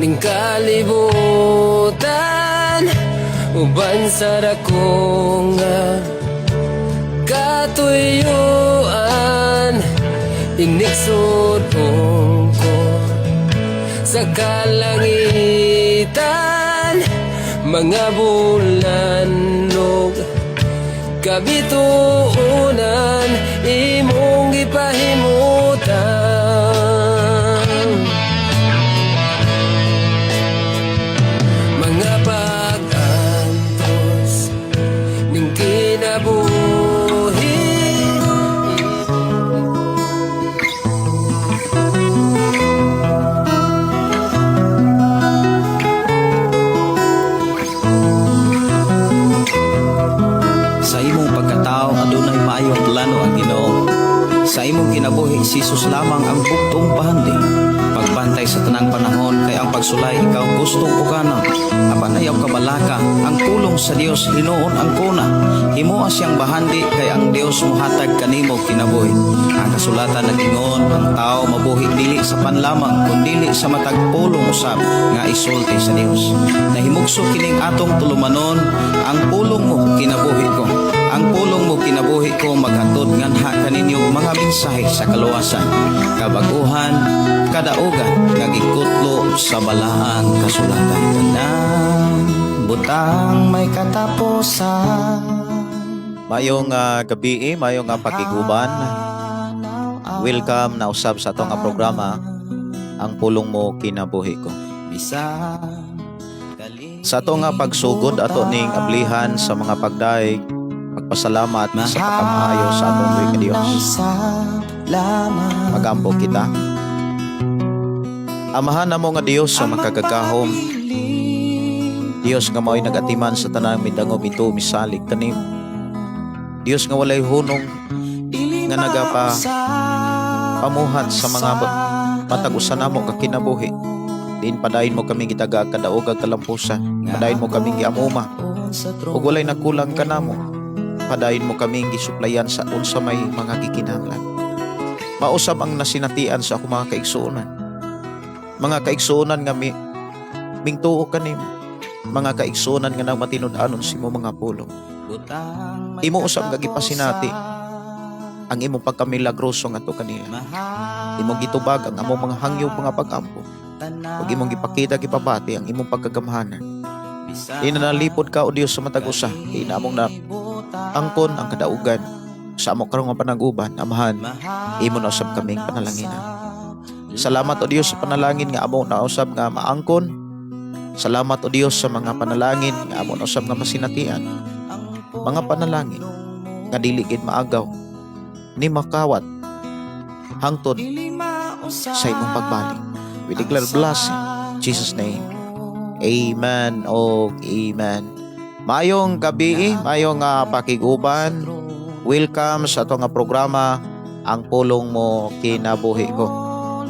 ning kalibutan, uban sa dakong katuyuan. Inigsod ko sa kalangitan, mga bulanlog kabituunan, imong gipahimutan. Mga pag-antos ning kinabuhi, sa imong pagkatao adunay maayong plano ang Ginoo. Sa imong kinabuhi si Jesus lamang ang bugtong pahandi. Pagbantay sa tanang panahon kay ang pagsulay ikaw gustong pukana. Apan ayaw kabalaka, ang pulong sa Dios hinuon ang kuna. Himuha siyang bahandi kay ang Dios mohatag kanimo kinabuhi. Ang kasulatan nag-ingon ang tao mabuhi dili sa panlamang kundi sa matag pulong usab nga isulti sa Dios. Nahimugso kining atong tulumanon, ang pulong mo kinabuhi ko. Ang pulong mo kinabuhi ko maghatod nganha kaninyong mga mensahe sa kaluwasan, kabaguhan, kadaugan nga gikutlo sa balaang kasulatan. Tanang butang may katapusan. Mayong gabi, mayong pakiguban. Welcome na usab sa atong programa, ang pulong mo kinabuhi ko. Sa atong pagsugod ato ning ablihan sa mga pagdaig, magpasalamat sa pagkamaayo sa atong buhay ka Dios. Magampo kita. Amahan na mo nga Dios sa makagagahom. Dios nga mao'y nagatiman sa tanang midangom ito misalig kanim. Dios nga walay hunong nga nagapa pamuhat sa mga matag-usan namo kakinabuhi. Diin padayon mo kami gitaga kadaog kalampusan. Padayon mo kami giamuma. Ug walay nakulang kanamo. Padayon mo kaming gisuplayan sa unsa may mga gikinahanglan. Mausab ang nasinatian sa ako mga kaigsuonan. Mga kaigsuonan nga mingtuo kanimo. Mga kaigsuonan nga nagmatinud-anon simo mga pulong. Imo usab nga gipasinati ang imong pagkamilagroso nga to kanila. Imong gitubag ang among mga hangyo mga pag-ampo. Ug imong gipakita gipabati ang imong pagkagamhanan. Inanalipod ka o Dios sa matag usa. Inamong na angkon ang kadaugan sa amo karong nga panag-uban. Amahan, imo na usab kaming panalanginan. Salamat o Dios sa panalangin nga amo na usab nga maangkon. Salamat o Dios sa mga panalangin nga amo na usab nga masinatian. Mga panalangin nga dili gid maagaw ni makawat hangtod sa imong pagbalik. We declare blessing in Jesus name. Amen o amen. Mayong gabi, mayong pakiguban. Welcome sa atong programa, ang pulong mo kinabuhi ko.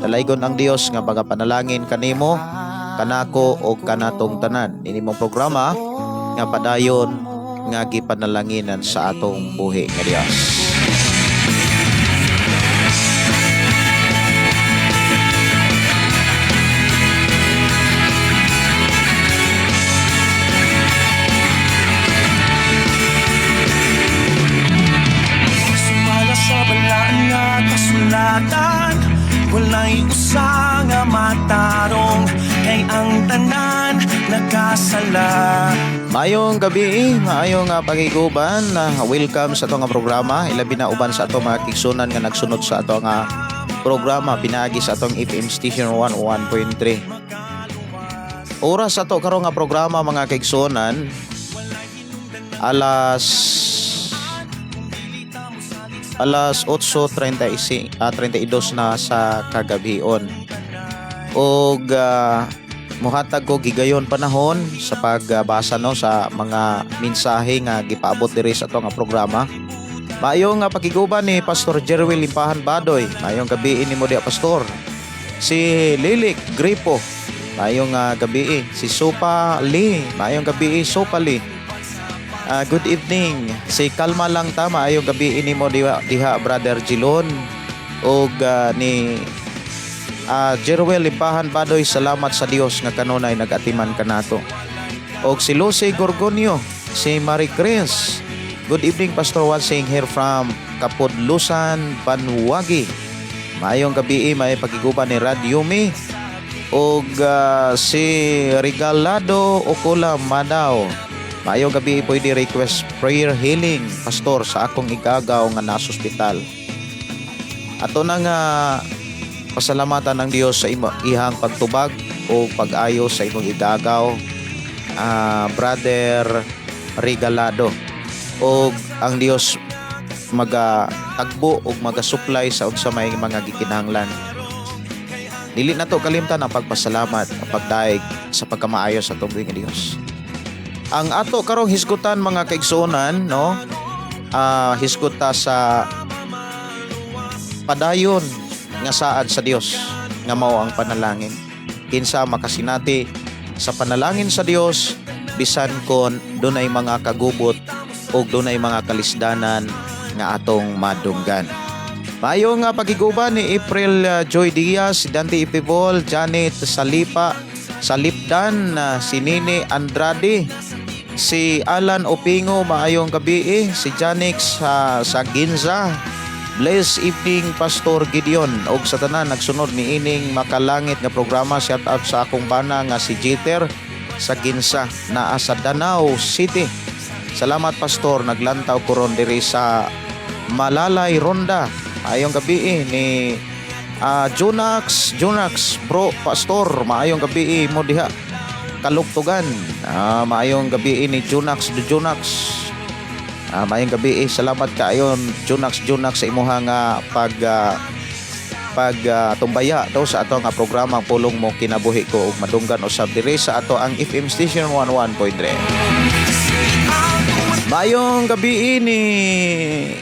Dalaygon ang Dios nga pagapanalangin kanimo, kanako o kanatong tanan. Inimong programa nga padayon nga gipanalanginan sa atong buhi nga Dios. Walay usa nga matarong kay ang tanan nakasala. Mayong gabi, mayong pakiguban. Welcome sa atong programa. Ilabi na uban sa atong mga kigsunan nga nagsunod sa atong programa pinaagi sa atong FM station 101.3. Oras sa ato karong nga programa mga kigsunan, alas 8:32 na sa kagabion. Og muhatag ko gigayon panahon sa pagbasa sa mga mensahe nga gipaabot diri sa atong programa. Mayong pakiguban ni Pastor Jerwel Limpahan Badoy. Mayong gabi nimo dia Pastor. Si Lilik Gripo. Mayong gabi si Sopa Lee. Mayong gabi Sopa Lee. Good evening. Si Kalma lang tama ayong gabi ini mo diha Brother Jilon og ni Jeruel Limpahan Badoy, salamat sa Dios nga kanunay nagatiman kanato. Og si Lucy Gorgonio, si Marie Chris. Good evening, Pastor Wansing here from Kapudlusan, Banwagi. Maayong gabi, may pagiguban ni Radyumi. Og si Regalado Okula Madaw. Maayong gabi, pwede request prayer healing, Pastor, sa akong igagaw nga nasa ospital. Ato na nga pasalamatan ng Dios sa ihang pagtubag o pag-ayo sa imong igagaw, Brother Regalado. O ang Dios magatagbo o magasupply sa unsa may mga gikinahanglan. Dili na to kalimtan ang pagpasalamat at pagdaig sa pagkamaayo sa tubig ng Dios. Ang ato karong hisgutan mga kaigsuonan, no? Hisguta sa padayon nga saad sa Dios nga mao ang panalangin. Kinsa makasinati sa panalangin sa Dios bisan kon dunay mga kagubot o dunay mga kalisdanan nga atong madunggan. Maayong pagiguban ni April Joy Diaz, si Dante Ipibol, Janet Salipa, Salipdan, si Nini Andrade, si Alan Opingo, maayong gabi, si Janix sa Ginza. Bless evening, Pastor Gideon. Og sa tanan nagsunod ni ining makalangit nga programa, shout out sa akong bana nga si Jeter sa Ginza naa sa Danau City. Salamat, Pastor, naglantaw ko ron diri sa Malalay Ronda. Maayong gabi ni Junax bro, Pastor, maayong gabi mo diha Kalugtugan. Maayong gabi ni Junax. Maayong gabi, salamat kaayon Junax sa imuhang tumbaya daw sa ato nga programa pulong mo kinabuhi ko ug madunggan usab diri sa ato ang FM station 11.3. Maayong gabi ni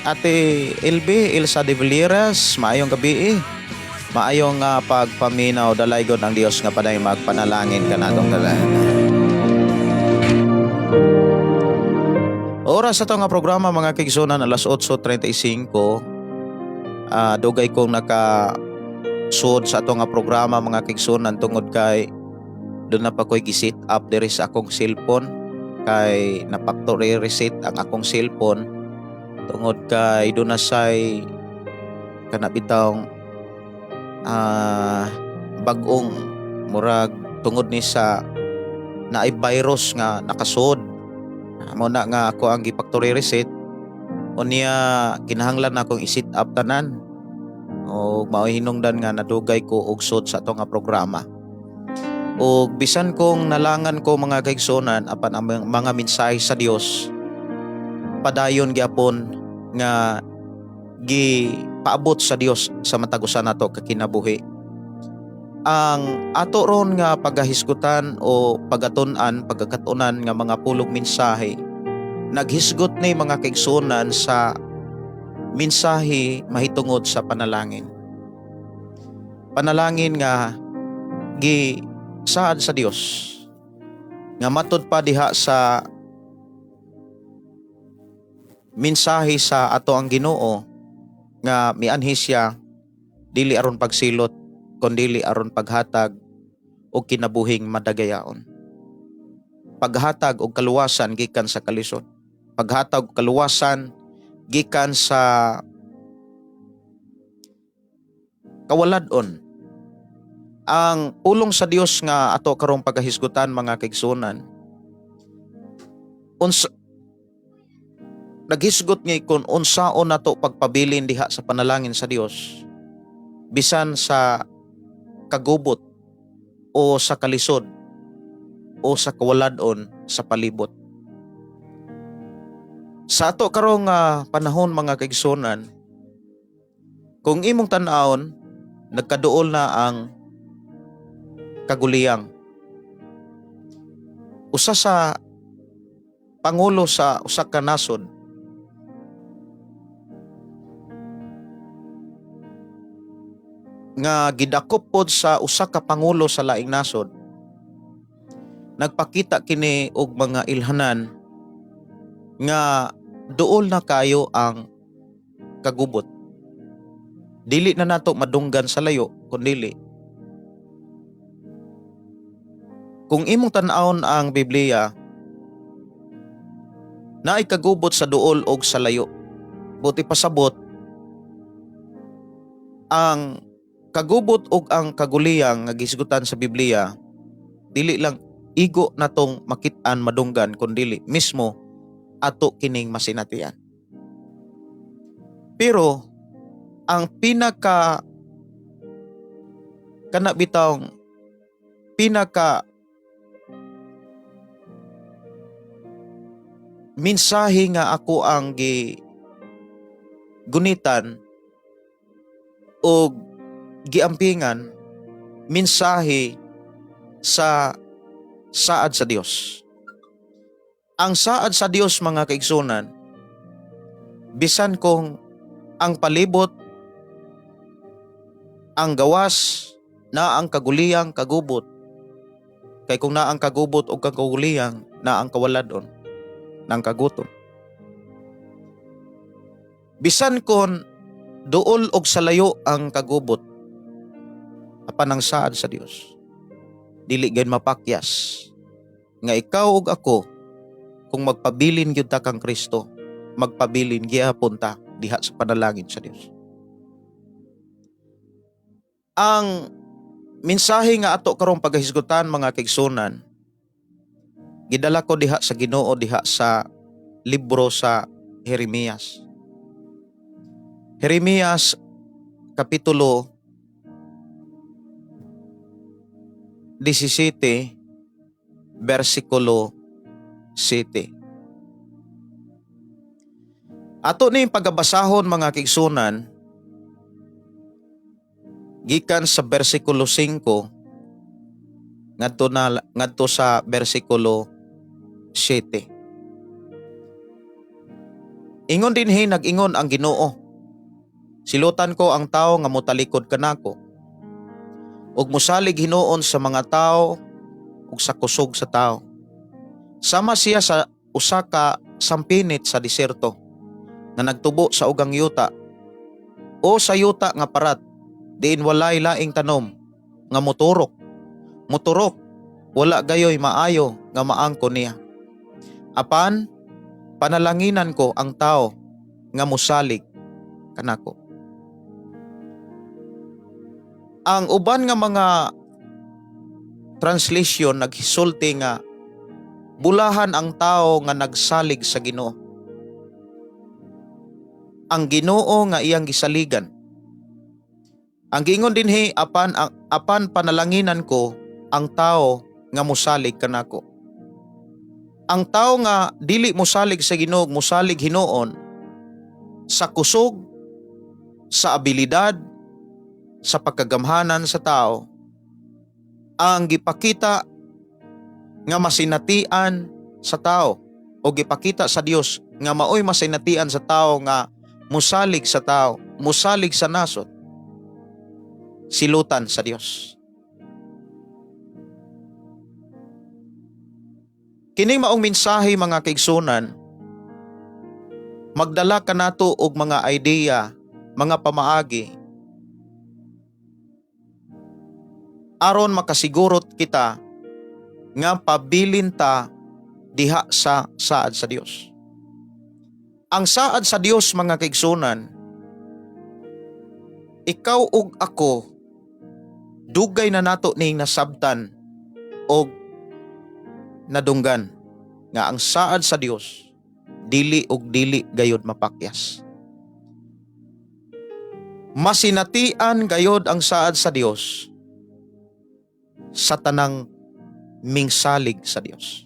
Ate LB Elsa de Villeras. Maayong gabi. Maayong pagpaminaw dalaygon ang Dios nga paday magpanalangin kanatong tanan. Oras sa ito nga programa mga kaigsuonan alas 8:35. Dugay kong nakasuod sa ito nga programa mga kaigsuonan tungod kay doon na pa ko'y gisit up diri sa akong cellphone kay na factory reset ang akong cellphone tungod kay doon na say kanabitang bagong murag tungod ni sa naay virus nga nakasud. Amo na nga ako ang gi-factory reset unya kinahanglan akong i-set up tanan o mao'y hinungdan nga nadugay ko og sud sa ato nga programa. O bisan kong nalangan ko mga kaigsuonan apan ang mga mensahe sa Dios padayon gyapon nga gipaabot sa Dios sa matagusan nato kakinabuhi. Ang ato ron nga pagahisgutan o pagatun-an pagkakatunan nga mga pulong mensahe naghisgot ni mga kaigsuonan sa mensahe mahitungod sa panalangin. Panalangin nga saad sa Dios nga matud pa diha sa mensahe sa ato ang Ginoo nga mianhi siya dili aron pagsilot kundi aron paghatag og kinabuhing madagayaon. Paghatag og kaluwasan gikan sa kalisod. Paghatag og kaluwasan gikan sa kawalad-on. Ang pulong sa Dios nga ato karong pagahisgutan mga kaigsuonan naghisgot nga kung unsaon nato pagpabilin diha sa panalangin sa Dios bisan sa kagubot o sa kalisod o sa kawalad-on sa palibot. Sa ato karong panahon mga kaigsuonan, kung imong tan-awon nagkaduol na ang kaguliyang. Usa sa pangulo sa usa ka nasod nga gidakop pod sa usa ka pangulo sa laing nasod. Nagpakita kini og mga ilhanan nga duol na kayo ang kagubot. Dili na nato madunggan sa layo kundi Kung imong tan-awon ang Biblia, naay kagubot sa duol og sa layo. Buti pasabot, ang kagubot og ang kaguliyang nga gisgutan sa Biblia, dili lang igo natong makit-an madunggan kundi mismo ato kining masinatian. Pero ang pinaka mensahe nga ako ang gunitan o giampingan, mensahe sa saad sa Dios. Ang saad sa Dios, mga kaigsunan, bisan kung ang palibot, ang gawas, na ang kaguliyang kagubot, kay kung na ang kagubot o kaguliyang, na ang kawaladon ng kagutom. Bisan kon duol og salayo ang kagubot, apan ang saad sa Dios, dili gayud mapakyas nga ikaw ug ako, kung magpabilin gyud ta kang Kristo, magpabilin gyapon ta diha sa panalangin sa Dios. Ang mensahe nga ato karong pagahisgutan, mga kaigsunan, gidala ko diha sa Ginoo diha sa libro sa Jeremias. Jeremias kapitulo 17 versikulo 7. Ato ni pagabasahon, mga kaigsunan, gikan sa versikulo 5 ngadto sa versikulo 7. Ingon dinhi nag-ingon ang Ginoo, silutan ko ang tawo nga motalikod kanako, ug mosalig hinuon sa mga tawo ug sa kusog sa tawo. Sama siya sa usa ka sampinit sa diserto nga nagtubo sa ugang yuta, o sa yuta nga parat diin walay laing tanom nga muturok, wala gayoy maayo nga maangkon niya. Apan panalanginan ko ang tao nga musalig kanako. Ang uban nga mga translation naghisulti nga bulahan ang tao nga nagsalig sa Ginoo. Ang Ginoo nga iyang gisaligan. Ang giingon dinhi, apan panalanginan ko ang tao nga musalig kanako. Ang tao nga dili musalig sa Ginoo, musalig hinuon sa kusog, sa abilidad, sa pagkagamhanan sa tao, ang gipakita nga masinatian sa tao o gipakita sa Dios nga maoy masinatian sa tao nga musalig sa tao, musalig sa nasod, silutan sa Dios. Kining maong mensahe, mga kaigsunan, magdala kanato og mga idea, mga pamaagi, aron makasigurot kita nga pabilin ta diha sa saad sa Dios. Ang saad sa Dios, mga kaigsunan, ikaw ug ako, dugay na nato ning nasabtan og nadunggan nga ang saad sa Dios dili ug dili gayod mapakyas. Masinatian gayod ang saad sa Dios sa tanang mingsalig sa Dios.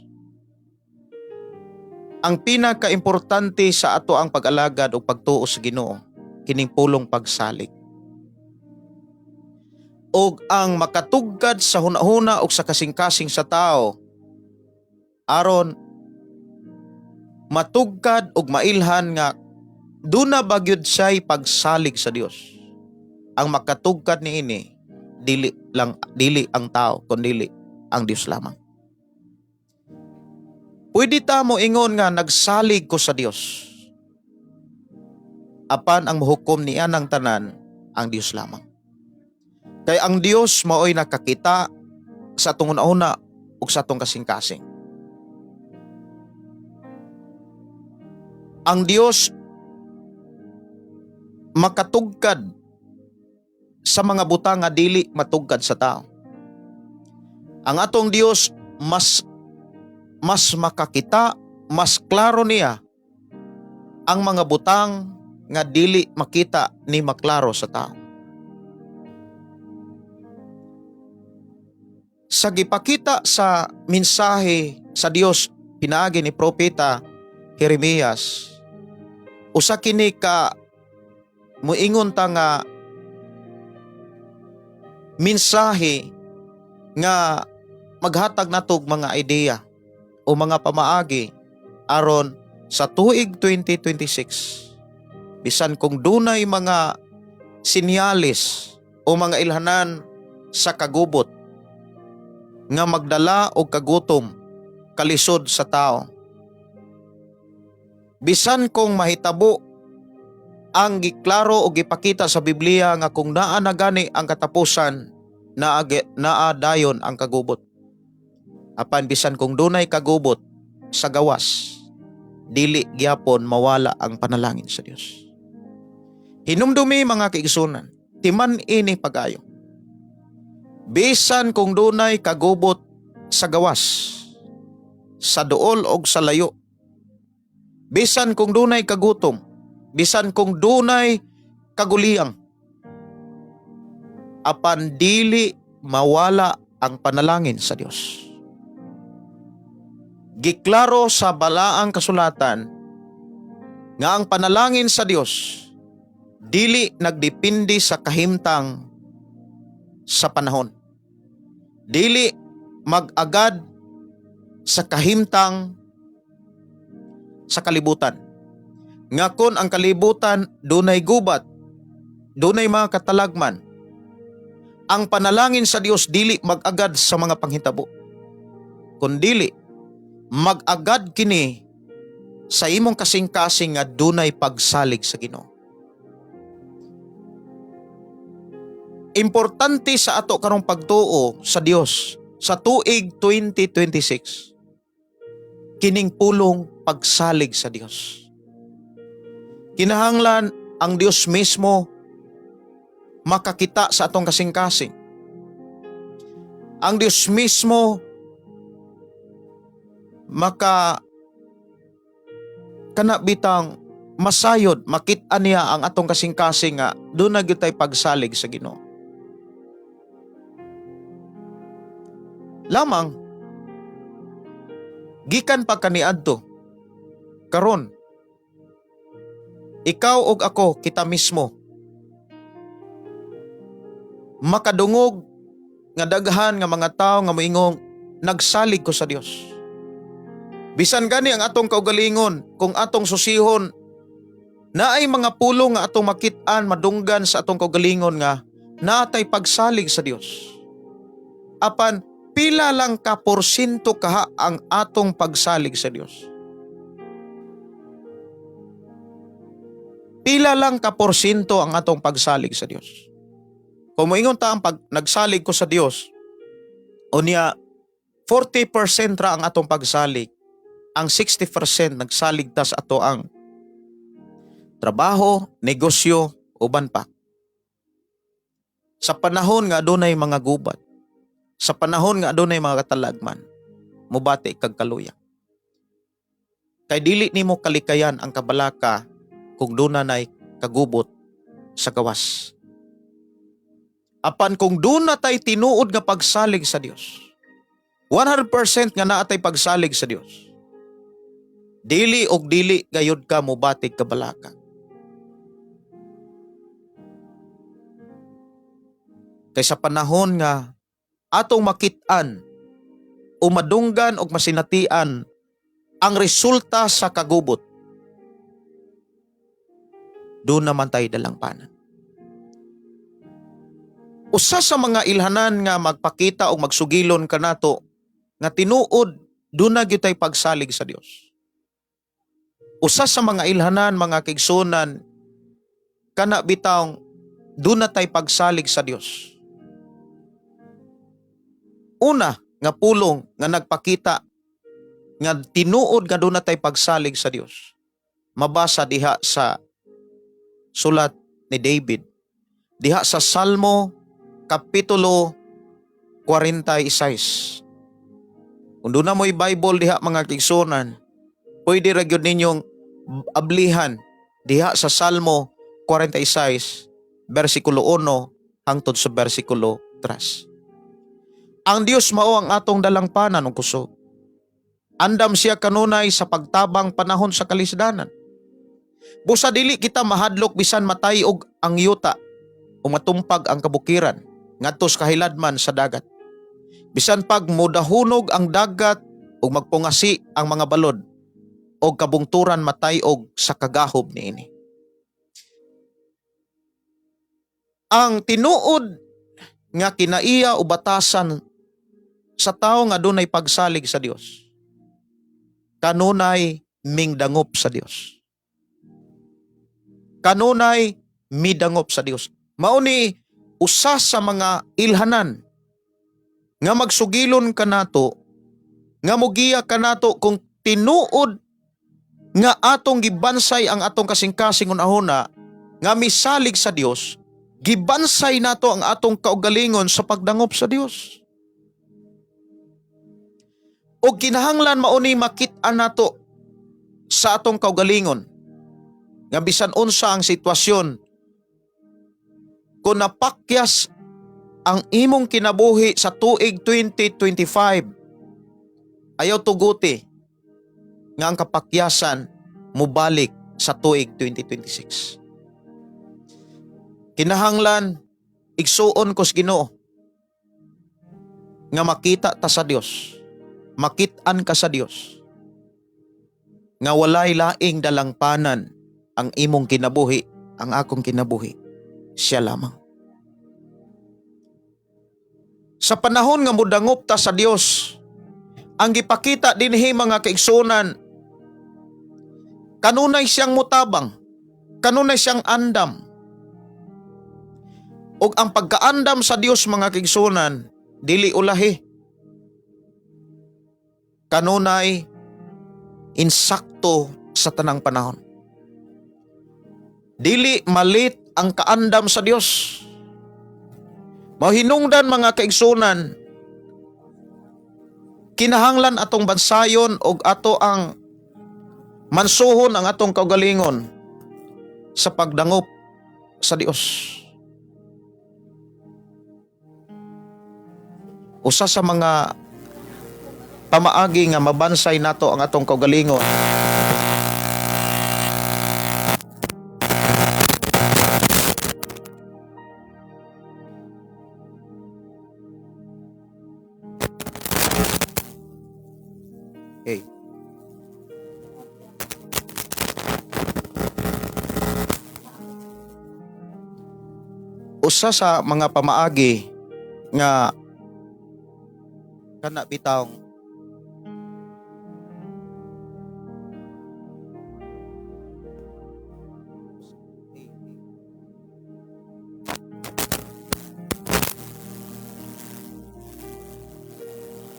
Ang pinaka-importante sa ato ang pag-alagad o pagtuo sa Ginoo, kining pulong pagsalig. Og ang makatugkad sa hunahuna o sa kasing-kasing sa tao, aron matugkad og mailhan nga duna bagyod siya'y pagsalig sa Dios. Ang makatugkad niini dili ang tao, kundi ang Dios lamang. Pwede ta mo ingon nga nagsalig ko sa Dios, apan ang mahukom niya ng tanan ang Dios lamang. Kay ang Dios maoy nakakita sa atong una ug sa atong kasing-kasing. Ang Dios makatugkad sa mga butang nga dili matugkad sa tao. Ang atong Dios mas makakita, mas klaro niya ang mga butang nga dili makita ni maklaro sa tao. Sa gipakita sa mensahe sa Dios pinaagi ni propeta Jeremias, usa kini ka muingon ta nga mensahe nga maghatag natog mga ideya o mga pamaagi aron sa tuig 2026. Bisan kung dunay mga sinyalis o mga ilhanan sa kagubot nga magdala og kagutom, kalisod sa tao. Bisan kung mahitabo ang giklaro o gipakita sa Biblia nga kung naa na gani ang katapusan, naa dayon ang kagubot. Apan bisan kung dunay kagubot sa gawas, dili gyapon mawala ang panalangin sa Dios. Hinumdumi mga kaigsunan, timan ini pagayo. Bisan kung dunay kagubot sa gawas, sa duol o sa layo, bisan kung dunay kagutom, bisan kung dunay kaguliyang, apan dili mawala ang panalangin sa Dios. Giklaro sa balaang kasulatan nga ang panalangin sa Dios dili nagdepende sa kahimtang sa panahon. Dili mag-agad sa kahimtang sa kalibutan. Nga kun ang kalibutan dunay gubat, dunay mga katalagman, ang panalangin sa Dios dili mag-agad sa mga panghitabo. Kundili mag-agad kini sa imong kasing-kasing nga dunay pagsalig sa Ginoo. Importante sa ato karong pagtuo sa Dios sa tuig 2026, kining pulong pagsalig sa Dios. Kinahanglan ang Dios mismo makakita sa atong kasing-kasing. Ang Dios mismo kanabitang masayod, makita niya ang atong kasing-kasing nga doon na gyud tay pagsalig sa Ginoo. Lamang gikan pa kaniadto karon ikaw ug ako, kita mismo makadungog nga daghan nga mga tawo nga moingong nagsalig ko sa Dios. Bisan gani ang atong kaugalingon, kung atong susihon naay mga pulong nga atong makit-an madunggan sa atong kaugalingon nga natay pagsalig sa Dios. Apan pila lang ka porsyento kaha ang atong pagsalig sa Dios? Pila lang ka porsyento ang atong pagsalig sa Dios? Kung moingon ta ang nagsalig ko sa Dios, unya 40% ra ang atong pagsalig, ang 60% nagsalig ta sa ato ang trabaho, negosyo, uban pa. Sa panahon nga adunay mga gubat, sa panahon nga adunay mga katalagman, mubati kag kaluya. Kay dili nimo kalikayan ang kabalaka kung dunay kagubot sa gawas. Apan kung duna tay tinuod nga pagsalig sa Dios, 100% nga naa tay pagsalig sa Dios, dili og dili gayud ka mubati kabalaka. Kay sa panahon nga atong makit-an o madunggan o masinatian ang resulta sa kagubot, doon naman tayo dalangpanan. Usa sa mga ilhanan nga magpakita o magsugilon kanato nga tinuod doon na gyud tay pagsalig sa Dios. Usa sa mga ilhanan mga kaigsunan kana bitawng doon na tay pagsalig sa Dios. Una, nga pulong nga nagpakita nga tinuod nga doon natay pagsalig sa Dios. Mabasa diha sa sulat ni David. Diha sa Salmo Kapitulo 46. Kung doon na mo'y Bible diha mga kigsunan, pwede ra gyud ninyong ablihan diha sa Salmo 46, versikulo 1 hangtod sa versikulo 3. Ang Dios mao ang atong dalangpanan ug kusog. Andam siya kanunay sa pagtabang panahon sa kalisdanan. Busa dili kita mahadlok bisan matay og ang yuta o matumpag ang kabukiran ngadto sa kahiladman sa dagat. Bisan pag modahunog ang dagat ug magpungasi ang mga balod o kabungturan matay og sa kagahob niini. Ang tinuod nga kinaiya o batasan sa tao nga dunay pagsalig sa Dios, kanunay mingdangop sa Dios. Kanunay midangop sa Dios. Mao ni usa sa mga ilhanan nga magsugilon kanato, nga mogiya kanato kung tinuod nga atong gibansay ang atong kasing-kasing unahuna nga misalig sa Dios, gibansay nato ang atong kaugalingon sa pagdangop sa Dios. O kinahanglan mao ni makit-an nato sa atong kaugalingon nga bisan unsa ang sitwasyon, kung napakyas ang imong kinabuhi sa tuig 2025, ayaw tuguti nga ang kapakyasan mubalik sa tuig 2026. Kinahanglan igsuon ko sa Ginoo nga makita ta sa Dios, makit-an ka sa Dios, nga walay laing dalangpanan ang imong kinabuhi, ang akong kinabuhi, siya lamang. Sa panahon nga mudangop ta sa Dios, ang gipakita dinhi mga kaigsunan, kanunay siyang mutabang, kanunay siyang andam. Og ang pagkaandam sa Dios mga kaigsunan, dili ulahi. Kanunay insakto sa tanang panahon. Dili malit ang kaandam sa Dios. Mahinungdan mga kaigsunan, kinahanglan atong bansayon og ato ang mansuhon ang atong kaugalingon sa pagdangop sa Dios. Usa sa mga pamaagi nga mabansay nato ang atong kaugalingon, okay. Usa sa mga pamaagi nga kana bitawng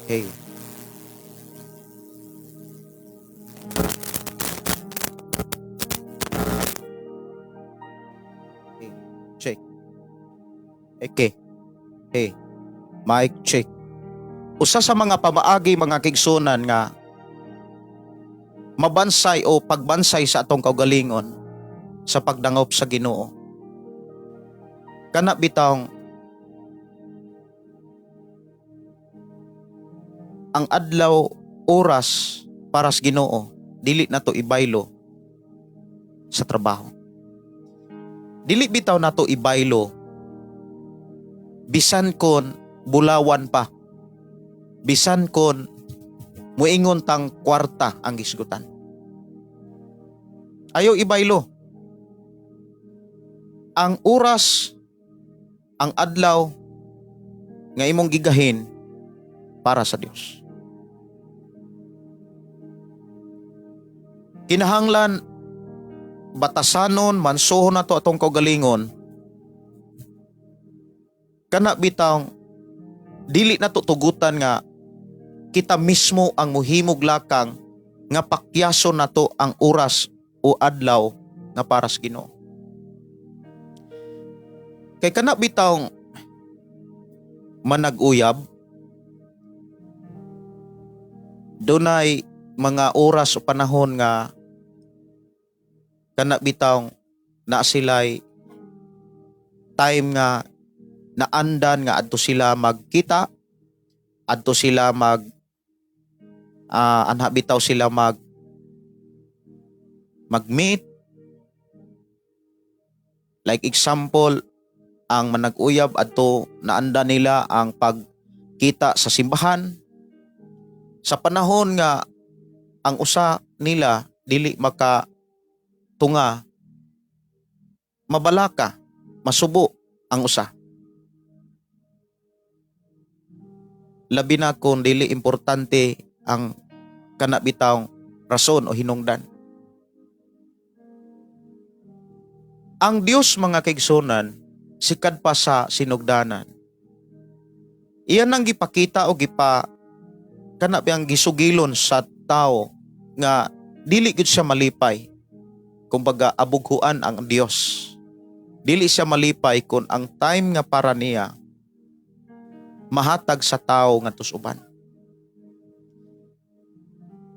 okay. Check. Okay. Hey. Mic check. Usa sa mga pamaagi mga kigsunan nga mabansay o pagbansay sa atong kaugalingon sa pagdangop sa Ginoo, kana bitawng ang adlaw oras para sa Ginoo dili nato ibaylo sa trabaho. Dili bitaw nato ibaylo bisan kon bulawan pa, bisan kon muingon tang kwarta ang gisgutan. Ayaw ibaylo. Ang oras, ang adlaw nga imong gigahin para sa Dios. Kinahanglan batasanon, mansuhon nato atong kaugalingon, kana bitawng dili nato tugutan nga kita mismo ang muhimog lakang nga pakyason nato ang oras o adlaw nga para sa Ginoo. Kay kana bitawng manag-uyab, dunay mga oras o panahon nga kana bitawng na sila'y time nga naandan nga adto sila magkita, adto sila anha bitaw sila mag-meet. Like example, ang manag-uyab adto naanda nila ang pagkita sa simbahan. Sa panahon nga ang usa nila dili makatunga, mabalaka, masubo ang usa. Labi na kung dili importante ang kana bitawng rason o hinungdan. Ang Dios mga kaigsunan, sikad pa sa sinugdanan. Iyan ang gipakita o kana biyang gisugilon sa tao nga dili gid siya malipay. Kumbaga abughuan ang Dios. Dili siya malipay kung ang time nga para niya mahatag sa tao nga tusuban.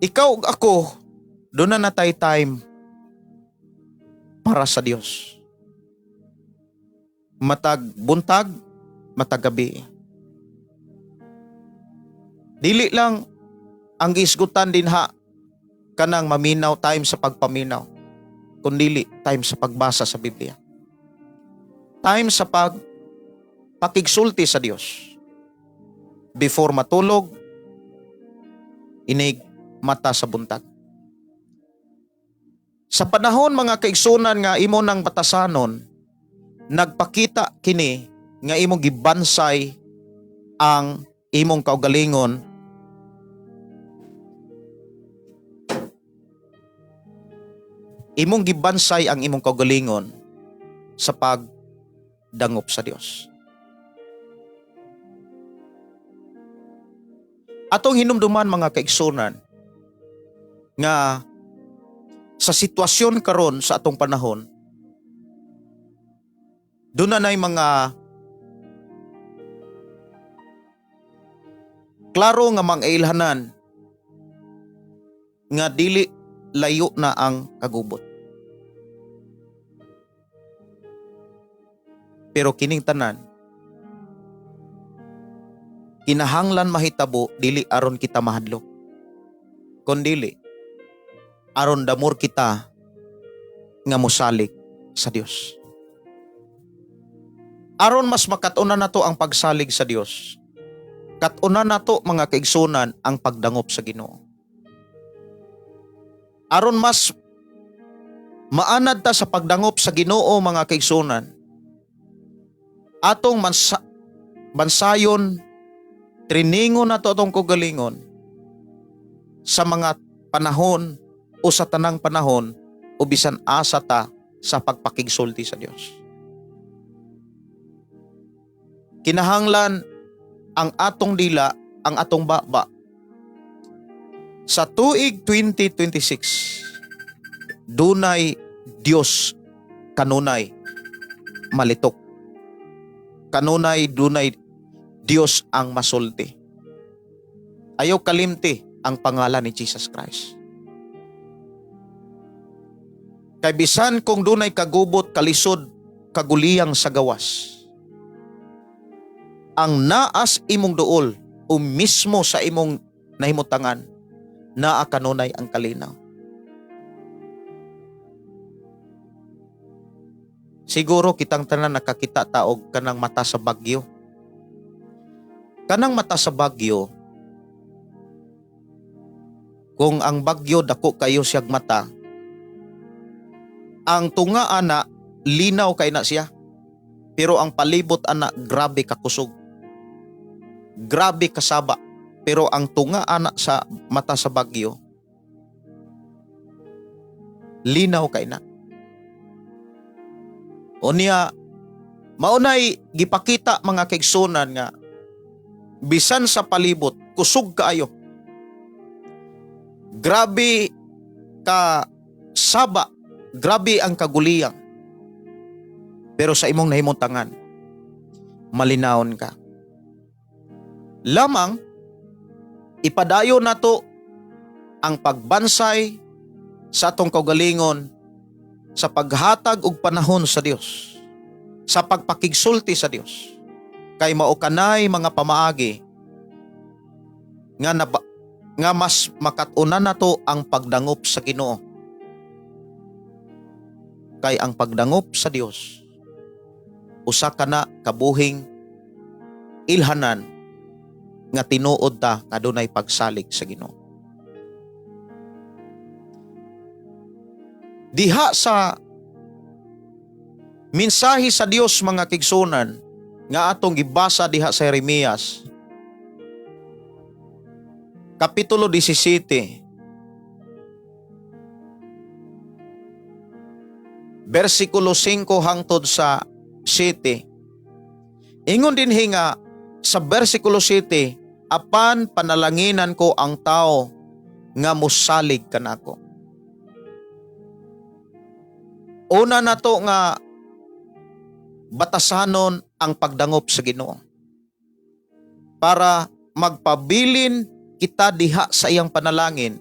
Ikaw ug ako, doon na natay time para sa Dios. Matag buntag, matag gabi. Dili lang ang gisgutan dinha kanang maminaw time sa pagpaminaw, kundi time sa pagbasa sa Biblia. Time sa pakigsulti sa Dios. Before matulog, inig mata sa buntag. Sa panahon mga kaigsunan nga imo nang batasanon, nagpakita kini nga imong gibansay ang imong kaugalingon sa pagdangop sa Dios. Atong hinumduman mga kaigsunan nga sa sitwasyon karon sa atong panahon, doon na mga klaro nga mangilhanan nga dili layo na ang kagubot. Pero kining tanan, kinahanglan mahitabo dili aron kita mahadlok, kundili aron damor kita nga mosalig sa Dios. Aron mas makatunan nato ang pagsalig sa Dios, katunan nato mga kaigsunan ang pagdangop sa Ginoo. Aron mas maanad ta sa pagdangop sa Ginoo mga kaigsunan, atong bansayon, triningon nato atong kaugalingon sa mga panahon o sa tanang panahon o bisan asa ta sa pagpakigsulti sa Dios. Kinahanglan ang atong dila, ang atong baba sa tuig 2026, dunay Dios kanunay malitok. Kanunay dunay Dios ang masulti. Ayaw kalimti ang pangalan ni Jesus Christ. Kay bisan kung dunay kagubot, kalisod, kaguliyang sa gawas, ang naas imong duol o mismo sa imong nahimutangan, naa kanunay ang kalinaw. Siguro kitang tanan nakakita taog kanang mata sa bagyo. Kanang mata sa bagyo, kung ang bagyo dako kayo siyag mata, ang tunga ana linaw kay na siya, pero ang palibot ana grabe kakusog, grabe kasaba. Pero ang tunga ana sa mata sa bagyo, linaw kay na. O niya, maunay gipakita mga kaigsunan nga bisan sa palibot kusog kaayo, Grabe ka saba, grabe ang kaguliyang. Pero sa imong nahimutangan, malinawon ka. Lamang, ipadayo na to ang pagbansay sa atong kaugalingon sa paghatag og panahon sa Dios, sa pagpakigsulti sa Dios. Kay mao kanay mga pamaagi nga mas makatuna na to ang pagdangop sa Ginoo. Kay ang pagdangop sa Dios usa ka na kabuhing ilhanan nga tinuod ta adunay pagsalig sa Ginoo. Diha sa mensahe sa Dios mga kigsunan nga atong gibasa diha sa Jeremias Kapitulo 17 versikulo 5 hangtod sa 7. Ingon din hinga sa versikulo 7, apan panalanginan ko ang tao nga mosalig kanako. Una na to nga batasanon ang pagdangop sa Ginoo para magpabilin kita diha sa iyang panalangin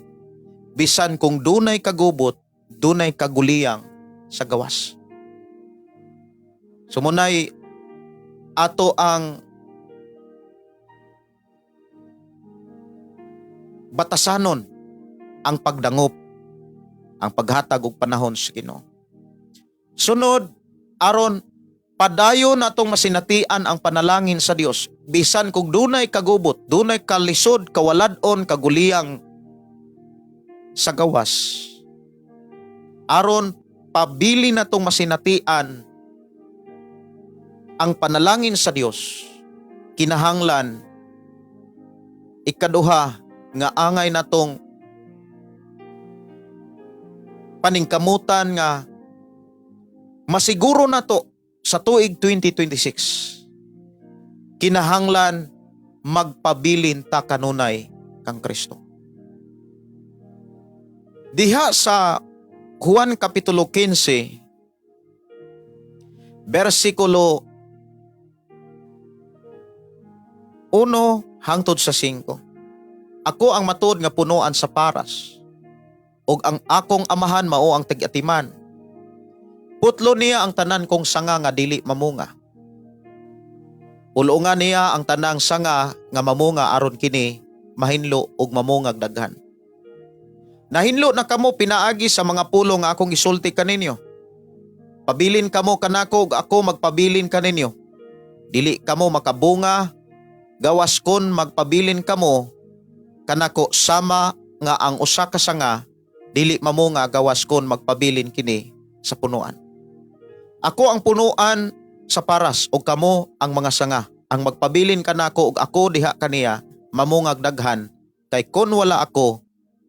bisan kung dunay kagubot, dunay kaguliyang sa gawas. Sumunay ato ang batasanon ang pagdangop, ang paghatag og panahon sa Ginoo. Sunod, aron padayon natong masinatian ang panalangin sa Dios bisan kung dunay kagubot, dunay kalisod, kawalad-on, kaguliyang sa gawas. Aron pabili natong masinatian ang panalangin sa Dios, kinahanglan ikaduha nga angay natong paningkamutan nga masiguro na to sa tuig 2026. Kinahanglan magpabilin ta kanunay kang Kristo. Diha sa Juan Kapitulo 15 versikulo 1 hangtod sa 5. Ako ang matuod nga punuan sa paras, ug ang akong amahan mao ang tig-atiman. Putlo niya ang tanan kong sanga nga dili mamunga. Ulungan niya ang tanang sanga nga mamunga aron kini mahinlo ug mamungag daghan. Nahinlo na kamo pinaagi sa mga pulo nga akong isulti kaninyo. Pabilin kamo kanako ug ako magpabilin kaninyo. Dili kamo makabunga, gawas kon magpabilin kamo kanako sama nga ang usa ka sanga dili mamunga gawas kon magpabilin kini sa punuan. Ako ang punuan sa paras ug kamo ang mga sanga. Ang magpabilin kanako ug ako diha kaniya mamungag daghan, kay kon wala ako,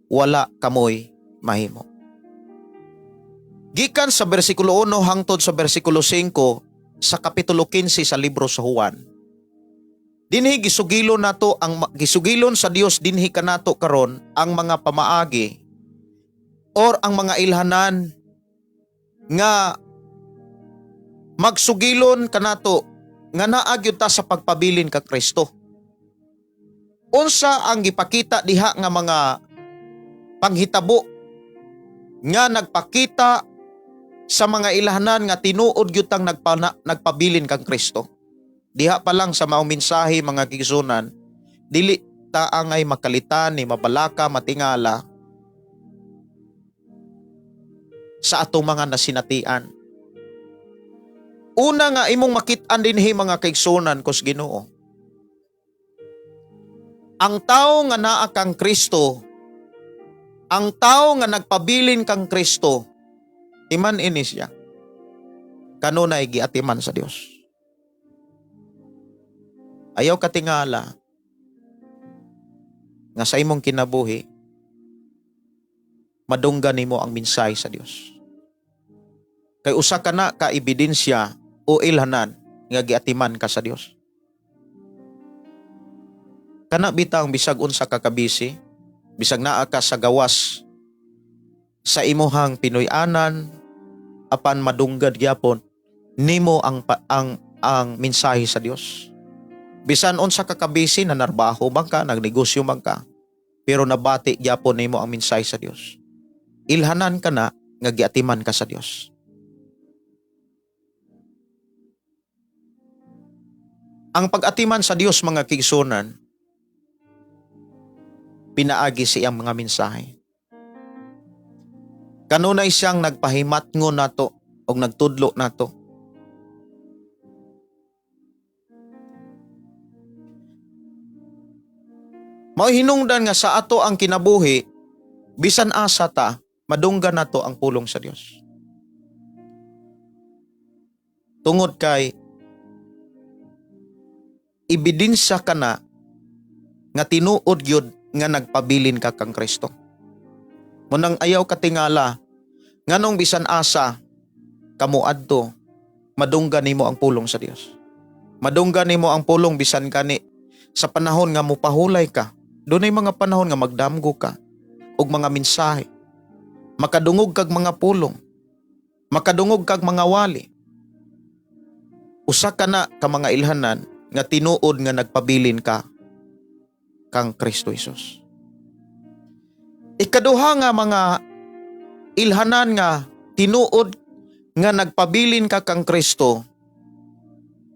wala kamoy mahimo. Gikan sa bersikulo 1 hangtod sa bersikulo 5 sa kapitulo 15 sa libro sa Juan. Dinhi gisugilon nato ang gisugilon sa Dios dinhi kanato karon ang mga pamaagi or ang mga ilhanan nga magsugilon kanato nga naa gyud ta sa pagpabilin ka Kristo. Unsa ang gipakita diha nga mga panghitabo nga nagpakita sa mga ilhanan nga tinuod gyud tang nagpabilin kang Kristo. Diha pa lang sa maong mensahe mga kigsunan, dili ta angay makalitan ni mabalaka matingala sa atong mga nasinatian. Una nga imong makit-an dinhi mga kaigsunan kus Ginoo. Ang tao nga naa kang Kristo, ang tao nga nagpabilin kang Kristo, iman ini siya. Kanunay giatiman sa Dios. Ayaw katingala nga sa imong kinabuhi madunggan nimo ang mensahe sa Dios. Kay usa ka na ka ebidensya o ilhanan nga giatiman ka sa Dios. Kana bitang bisag unsa ka kabisi, bisag naa ka sa gawas sa imuhang Pinoy-anan, apan madunggad gyapon nimo ang mensahe sa Dios. Bisan unsa ka kabisi na narbaho man ka, nagnegosyo man ka, pero nabati gyapon nimo ang mensahe sa Dios. Ilhanan ka na nga giatiman ka sa Dios. Ang pag-atiman sa Dios, mga kiigsunan, pinaagi siyang mga mensahe. Kanunay siyang nagpahimatngon nato o nagtudlo nato. Mao hinungdan nga sa ato ang kinabuhi, bisan asa ta, madunggan nato ang pulong sa Dios. Tungod kay ebidensya ka na nga tinuod yun nga nagpabilin ka kang Kristo. Munang ayaw katingala, nganong bisan asa, kamuadto, madunggan nimo ang pulong sa Dios. Madunggan nimo ang pulong bisan kani sa panahon nga mupahulay ka. Doon ay mga panahon nga magdamgo ka og mga mensahe. Makadungog kag mga pulong. Makadungog kag mga wali. Usa ka na ka mga ilhanan nga tinuod nga nagpabilin ka kang Kristo Jesus. Ikaduha nga mga ilhanan nga tinuod nga nagpabilin ka kang Kristo,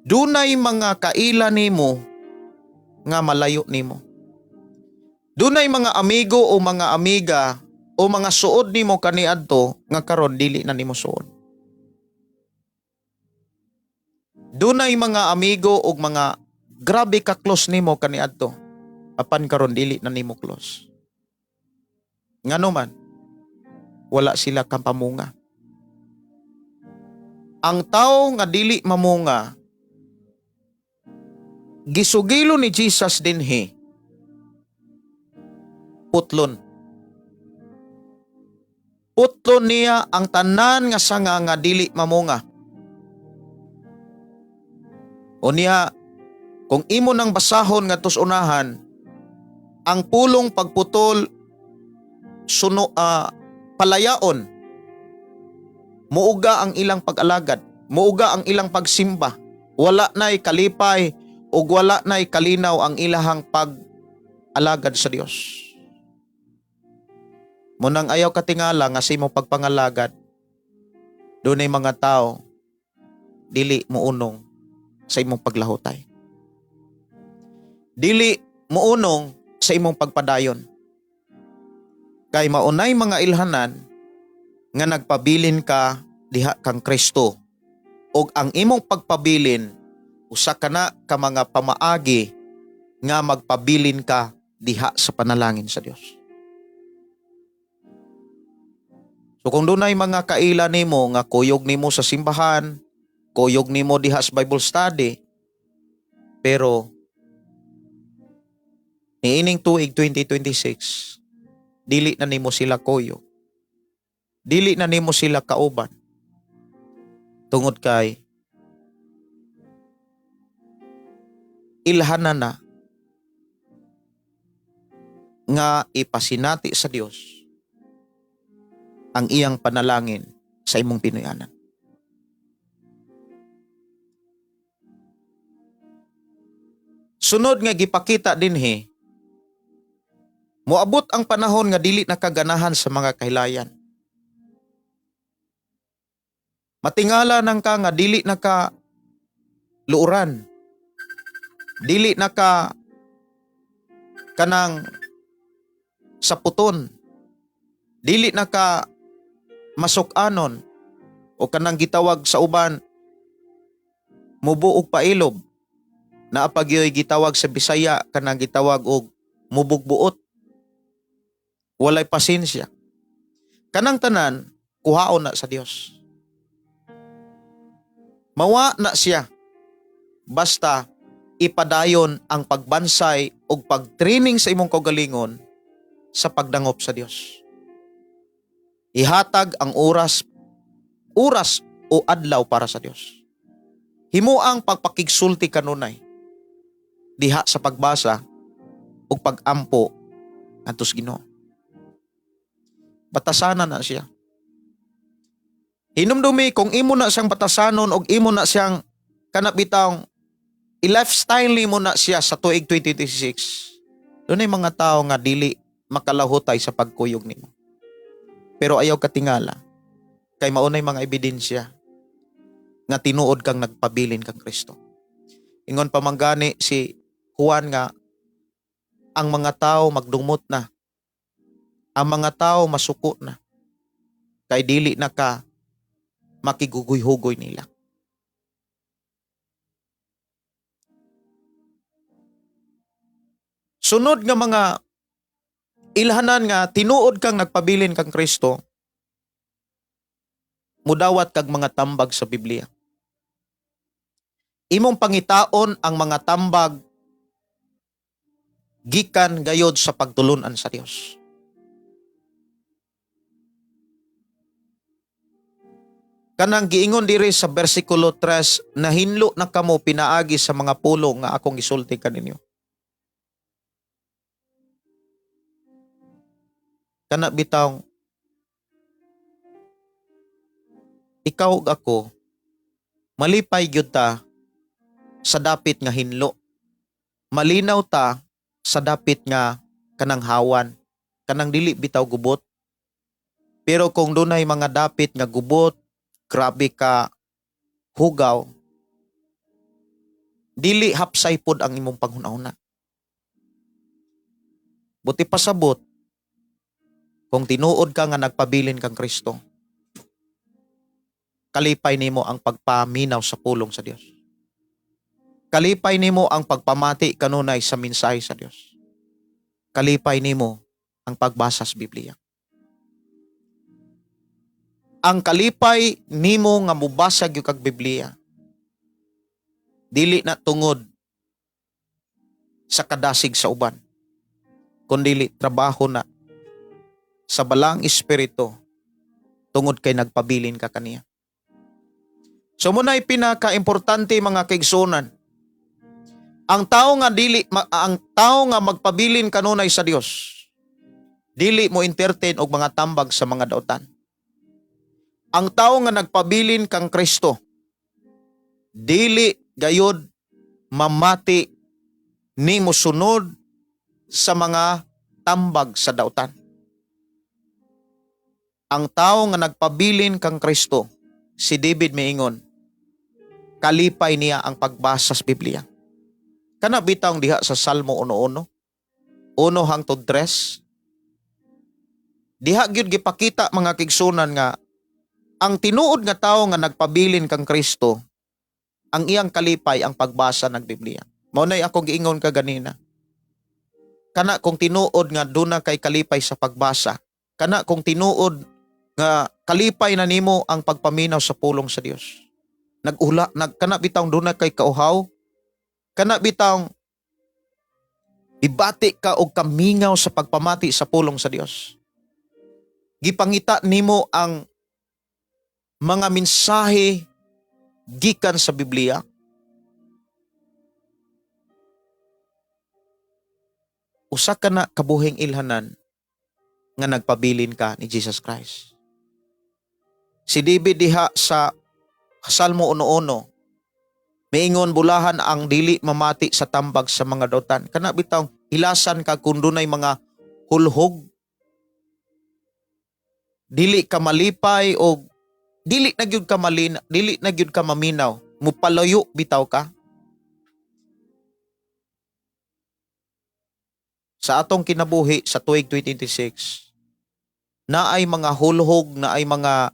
dunay mga kaila nimo nga malayo nimo. Dunay mga amigo o mga amiga o mga suod nimo kaniadto nga karon dili na nimo suod. Dunay mga amigo o mga grabe ka close nimo kaniadto, apan karon dili na nimo close. Ngano man, wala sila kang pamunga. Ang tao nga dili mamunga, gisugilo ni Jesus dinhi, putlon. Putlon niya ang tanan nga sanga nga dili mamunga. O niya, kung imo nang basahon nga tusunahan, ang pulong pagputol palayaon, muuga ang ilang pag-alagad, muuga ang ilang pagsimba, wala na'y kalipay o wala na'y kalinaw ang ilahang pag-alagad sa Dios. Munang ayaw katingala nga sa imo pagpangalagad, doon ay mga tao dili muunong sa imong paglahutay. Dili muunong sa imong pagpadayon. Kay maunay mga ilhanan nga nagpabilin ka diha kang Kristo, og ang imong pagpabilin usa ka na ka mga pamaagi nga magpabilin ka diha sa panalangin sa Dios. So kung dunay mga kaila nimo nga kuyog nimo sa simbahan, kuyog nimo diha sa Bible study, pero niining tuig 2026, dili na nimo sila kuyog. Dili na nimo sila kauban. Tungod kay ilhanan na nga ipasinati sa Dios ang iyang panalangin sa imong Pinoy-anan. Sunod nga gipakita dinhi, moabot ang panahon nga dili nakaganahan sa mga kahilayan. Matingala nang ka nga dili naka luuran. Dili naka kanang saputon. Dili naka masukanon o kanang gitawag sa uban mubuog pailob. Naapagyoy gitawag sa Bisaya kanang gitawag og mubugbuot. Walay pasensya. Kanang tanan kuhaon na sa Dios. Mawa na siya. Basta ipadayon ang pagbansay o pagtraining sa imong kaugalingon sa pagdangop sa Dios. Ihatag ang oras o adlaw para sa Dios. Himuang pagpakigsulti kanunay diha sa pagbasa o pag-ampo atos Ginoo. Batasanan na siya. Hinumdumi kung imo na siyang batasanon o imo na siyang kanabitang i-lifestyle mo na siya sa tuig 2026. Doon ay mga tao nga dili makalahutay sa pagkuyog nimo. Pero ayaw katingala kay maunay mga ebidensya nga tinuod kang nagpabilin kang Kristo. Ingon pamanggani si Juan nga ang mga tao magdumot na, ang mga tao masuko na, kay dili na ka makiguguy-hugoy nila. Sunod nga mga ilhanan nga tinuod kang nagpabilin kang Kristo, mudawat kag mga tambag sa Biblia. Imong pangitaon ang mga tambag gikan gayod sa pagtulunan sa Dios. Kanang giingon diri sa bersikulo 3, nahinlo na kamo pinaagi sa mga pulo nga akong gisulti kaninyo. Kana bitaw ikaw ug ako malipay gyud ta sa dapit nga hinlo. Malinaw ta sa dapit nga kanang hawan, kanang dili bitaw gubot. Pero kung dunay mga dapit nga gubot, grabe ka hugaw, dili hapsay pod ang imong panghuna-una. Buti pasabot kung tinuod ka nga nagpabilin kang Kristo, kalipay nimo ang pagpaminaw sa pulong sa Dios. Kalipay nimo ang pagpamati kanunay sa mensahe sa Dios. Kalipay nimo ang pagbasa sa Biblia. Ang kalipay nimo nga mubasag yung kag Biblia, dili na tungod sa kadasig sa uban, kundi trabaho na sa balang espiritu tungod kay nagpabilin ka kaniya. So muna'y pinaka-importante mga kaigsunan, ang tao nga magpabilin kanunay sa Dios, dili mo entertain og mga tambag sa mga dautan. Ang tao nga nagpabilin kang Kristo, dili gayod mamati ni mosunod sa mga tambag sa dautan. Ang tao nga nagpabilin kang Kristo, si David miingon, kalipay niya ang pagbasa sa Biblia. Kana bitang diha sa Salmo 1:1, 1 hangtod 3. Diha gyud gipakita mga kigsunan nga ang tinuod nga tawo nga nagpabilin kang Kristo, ang iyang kalipay ang pagbasa ng Biblia. Mao nay akong giingon ka ganina. Kana kung tinuod nga duna kay kalipay sa pagbasa, kana kung tinuod nga kalipay na nimo ang pagpaminaw sa pulong sa Dios. Kana bitang duna kay kauhaw, kana bitang ibati ka og kamingaw sa pagpamati sa pulong sa Dios. Gipangita nimo ang mga mensahe gikan sa Biblia. Usa ka na kabuhing ilhanan nga nagpabilin ka ni Jesus Christ. Si David diha sa Salmo 1:1, miingon bulahan ang dili mamati sa tambag sa mga dautan. Kana bitaw hilasan ka kun dunay mga hulhog, dili ka malipay o dili na gyud ka maminaw, mupalayo bitaw ka. Sa atong kinabuhi sa tuig 2026, na ay mga hulhog, na ay mga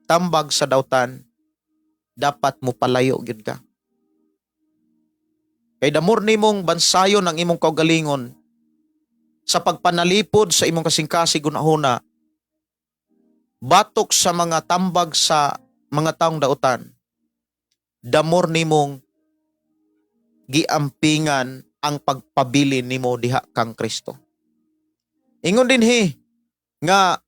tambag sa dautan, dapat mupalayo gyud ka. Kay damor nimong bansayon ang imong kaugalingon sa pagpanalipod sa imong kasing-kasig unahuna, batok sa mga tambag sa mga taong dautan, damor nimong giampingan ang pagpabilin nimo diha kang Kristo. Ingon dinhi nga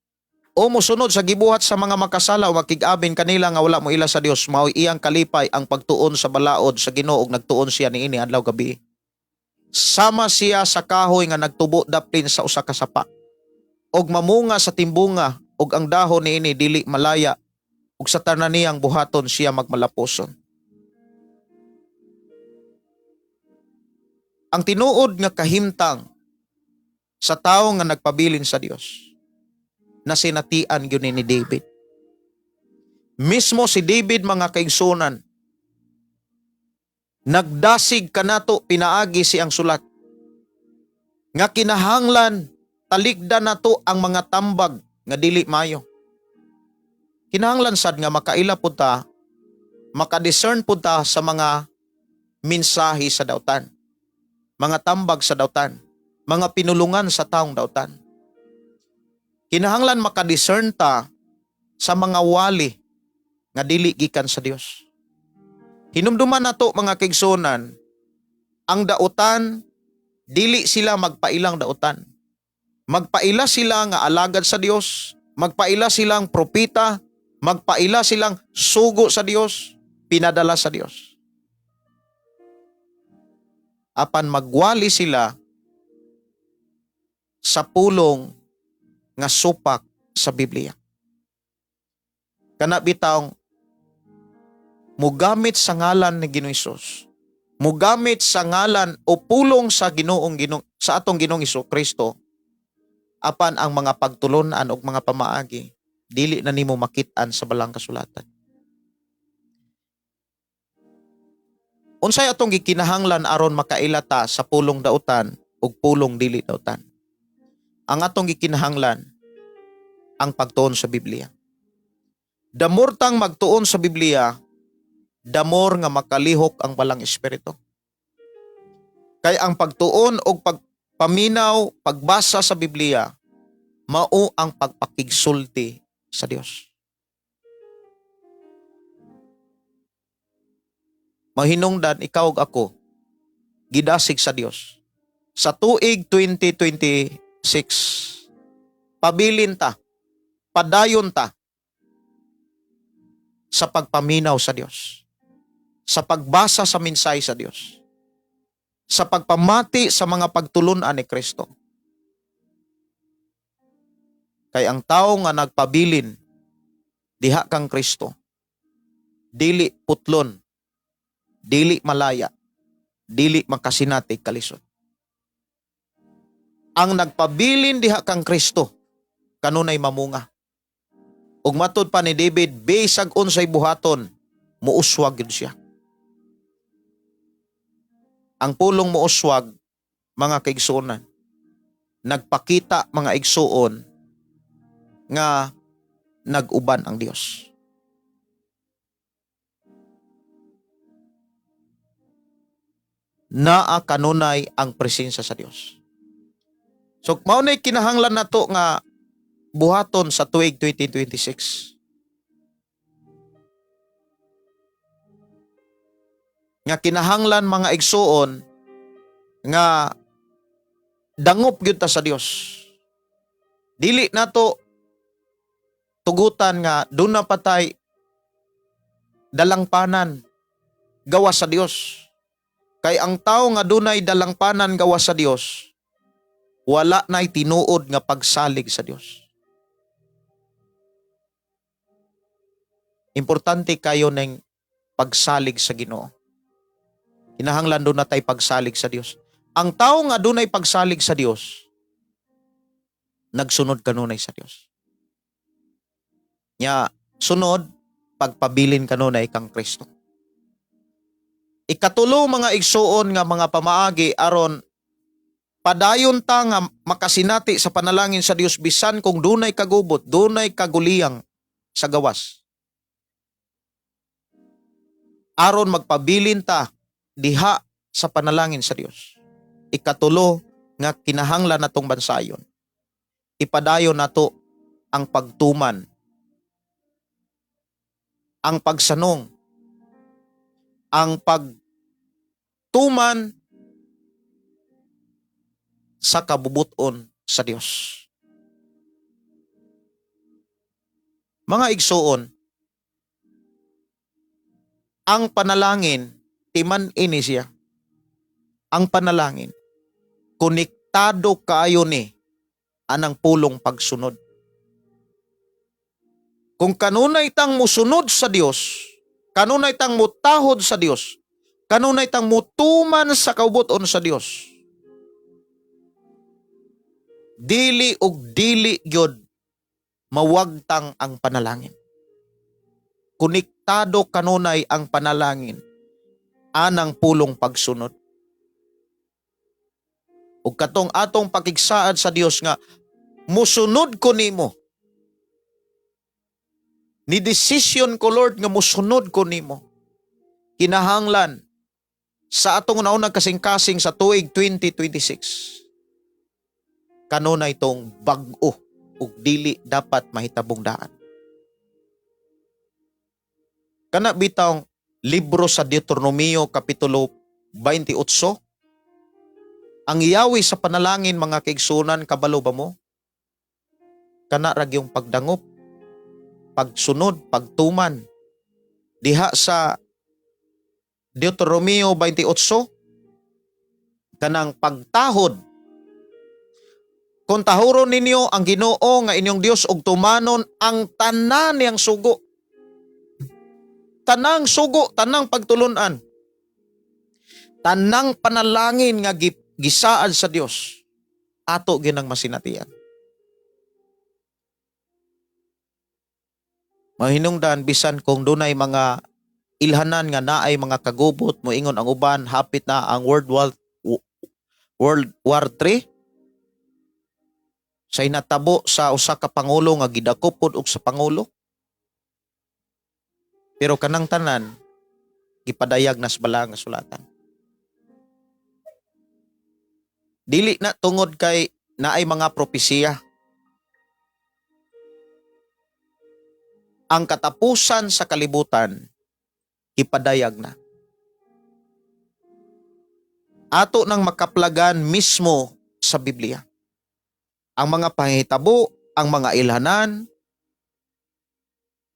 o mosunod sa gibuhat sa mga makasala o makig-abin kanila nga wala mo ila sa Dios, mao iyang kalipay ang pagtuon sa balaod sa Ginoo ug nagtuon siya niini adlaw gabi. Sama siya sa kahoy nga nagtubo daplin sa usa ka sapa. og mamunga sa timbunga og ang dahon niini dili malaya ug sa tanan niyang buhaton siya magmalaposon. Ang tinuod nga kahimtang sa tawo nga nagpabilin sa Dios na sinatian gyud ni David. Mismo si David, mga kaigsunan, nagdasig kanato pinaagi siyang sulat nga kinahanglan talikdan nato ang mga tambag nga dili mayo. Kinahanglan sad nga makaila pud ta, makadiscern pud ta sa mga mensahe sa dautan, mga tambag sa dautan, mga pinulungan sa taong dautan. Kinahanglan makadiscern ta sa mga wali nga dili gikan sa Dios. Hinumduman nato, mga kaigsunan, ang dautan dili sila magpailang dautan. Magpaila sila nga alagad sa Dios, magpaila silang propeta, magpaila silang sugo sa Dios, pinadala sa Dios. Apan magwali sila sa pulong nga supak sa Biblia. Kana bitawng mugamit sa ngalan ni Ginoong Hesus, mugamit sa ngalan o pulong sa sa atong Ginoong Kristo, apan ang mga pagtulunan og mga pamaagi dili na nimo makit-an sa balang kasulatan. Unsay atong gikinahanglan aron makailata sa pulong dautan ug pulong dili dautan? Ang atong gikinahanglan ang pagtuon sa Biblia. Damor-tang magtuon sa Biblia, damor nga makalihok ang balang espiritu. Kay ang pagtuon o pagpaminaw, pagbasa sa Biblia, mao ang pagpakigsulti sa Dios. Mahinungdan ikaw ug ako, gidasig sa Dios. Sa tuig 2026, pabilin ta, padayon ta sa pagpaminaw sa Dios, sa pagbasa sa mensahe sa Dios, sa pagpamati sa mga pagtulunan ni Kristo. Kay ang tao nga nagpabilin diha kang Kristo, dili putlon, dili malaya, dili makasinati kalisod. Ang nagpabilin diha kang Kristo, kanunay mamunga. Ug matud pa ni David, bisag unsay buhaton, muuswag yun siya. Ang pulong muuswag, mga kaigsuonan, nagpakita, mga igsuon, nga nag-uban ang Dios. Naa kanunay ang presensya sa Dios. So, maunay kinahanglan nato nga buhaton sa tuig 2026. Nga kinahanglan, mga igsuon, nga dangop gyud ta sa Dios. Dili nato tugutan nga doon na patay dalangpanan gawas sa Dios. Kay ang tao nga dunay dalangpanan gawas sa Dios, wala na'y tinuod nga pagsalig sa Dios. Importante kayo ng pagsalig sa Ginoo. Kinahanglan doon na tayo pagsalig sa Dios. Ang tao nga doon ay pagsalig sa Dios, nagsunod kanunay sa Dios. Nya, sunod, pagpabilin kanunay kang Kristo. Ikatulo, mga igsuon nga mga pamaagi aron padayon ta nga makasinati sa panalangin sa Dios bisan kung dunay kagubot, dunay kaguliyang sa gawas. Aron magpabilin ta diha sa panalangin sa Dios. Ikatulo nga kinahanglan natong bansayon, ipadayon nato ang pagtuman, ang pagsanong, ang pagtuman sa kabubuton sa Dios. Mga igsuon, ang panalangin, timan ini siya. Ang panalangin, konektado kayo ni anang pulong pagsunod. Kung kanunay tang musunod sa Dios, kanunay tang mutahod sa Dios, kanunay tang mutuman sa kaubuton sa Dios, dili og dili gyud mawagtang ang panalangin. Konektado kanunay ang panalangin anang pulong pagsunod. Ug katong atong pakigsaad sa Dios nga musunod ko nimo. Ni desisyon ko Lord nga musunod ko nimo. Kinahanglan sa atong naunang kasing-kasing sa tuig 2026. Kanunay itong bag-o ug dili dapat mahitabong daan. Kana bitang libro sa Deuteronomio Kapitulo 28, ang iyawi sa panalangin mga kaigsunan, kabalo ba mo? Kana rag yung pagdangop, pagsunod, pagtuman. Diha sa Deuteronomio 28, kanang pagtahod. Kung tahuron ninyo ang Ginoo nga inyong Dios og tumanon ang tanan niyang sugo. Tanang sugo, tanang pagtulunan. Tanang panalangin nga gisaad sa Dios. Ato ginang masinatian. Mahinungdan bisan kung dunay mga ilhanan nga naay mga kagubot, moingon ang uban hapit na ang World War III. Sa inatabo sa usa ka pangulo nga gidakop pod og sa pangulo. Pero kanang tanan gipadayag na sa bala nga sulatan. Dili na tungod kay naay mga propesiya. Ang katapusan sa kalibutan ipadayag na. Ato nang makaplagan mismo sa Biblia. Ang mga panghitabo, ang mga ilhanan,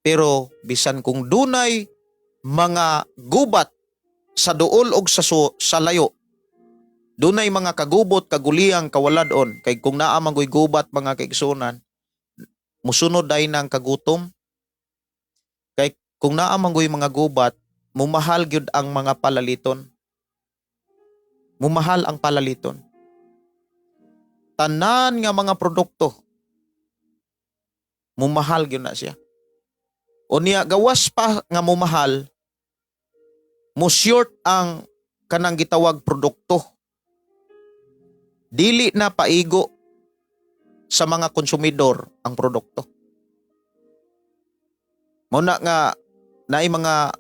pero bisan kung dunay mga gubat sa duol og sa layo, dunay mga kagubot, kaguliyang, kawaladon, kay kung naa man gubat mga kaigsunan, musunod day ng kagutom. Kay kung naa man mga gubat, mumahal gyud ang mga palaliton. Mumahal ang palaliton. Tanan nga mga produkto, mumahal gyud na siya. O niya, gawas pa nga mumahal, musyort ang kanang gitawag produkto. Dili na paigo sa mga konsumidor ang produkto. Muna nga, naay mga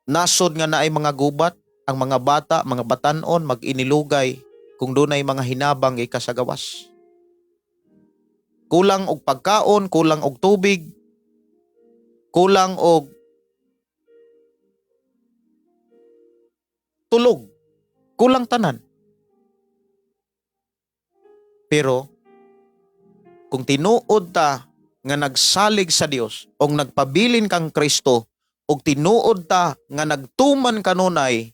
nasod nga naay mga gubat, ang mga bata, mga batanon, mag-inilugay kung dunay mga hinabang ikasagawas. Kulang og pagkaon, kulang og tubig, kulang og tulog, kulang tanan. Pero kung tinuod ta nga nagsalig sa Dios o nagpabilin kang Kristo o tinuod ta nga nagtuman kanunay,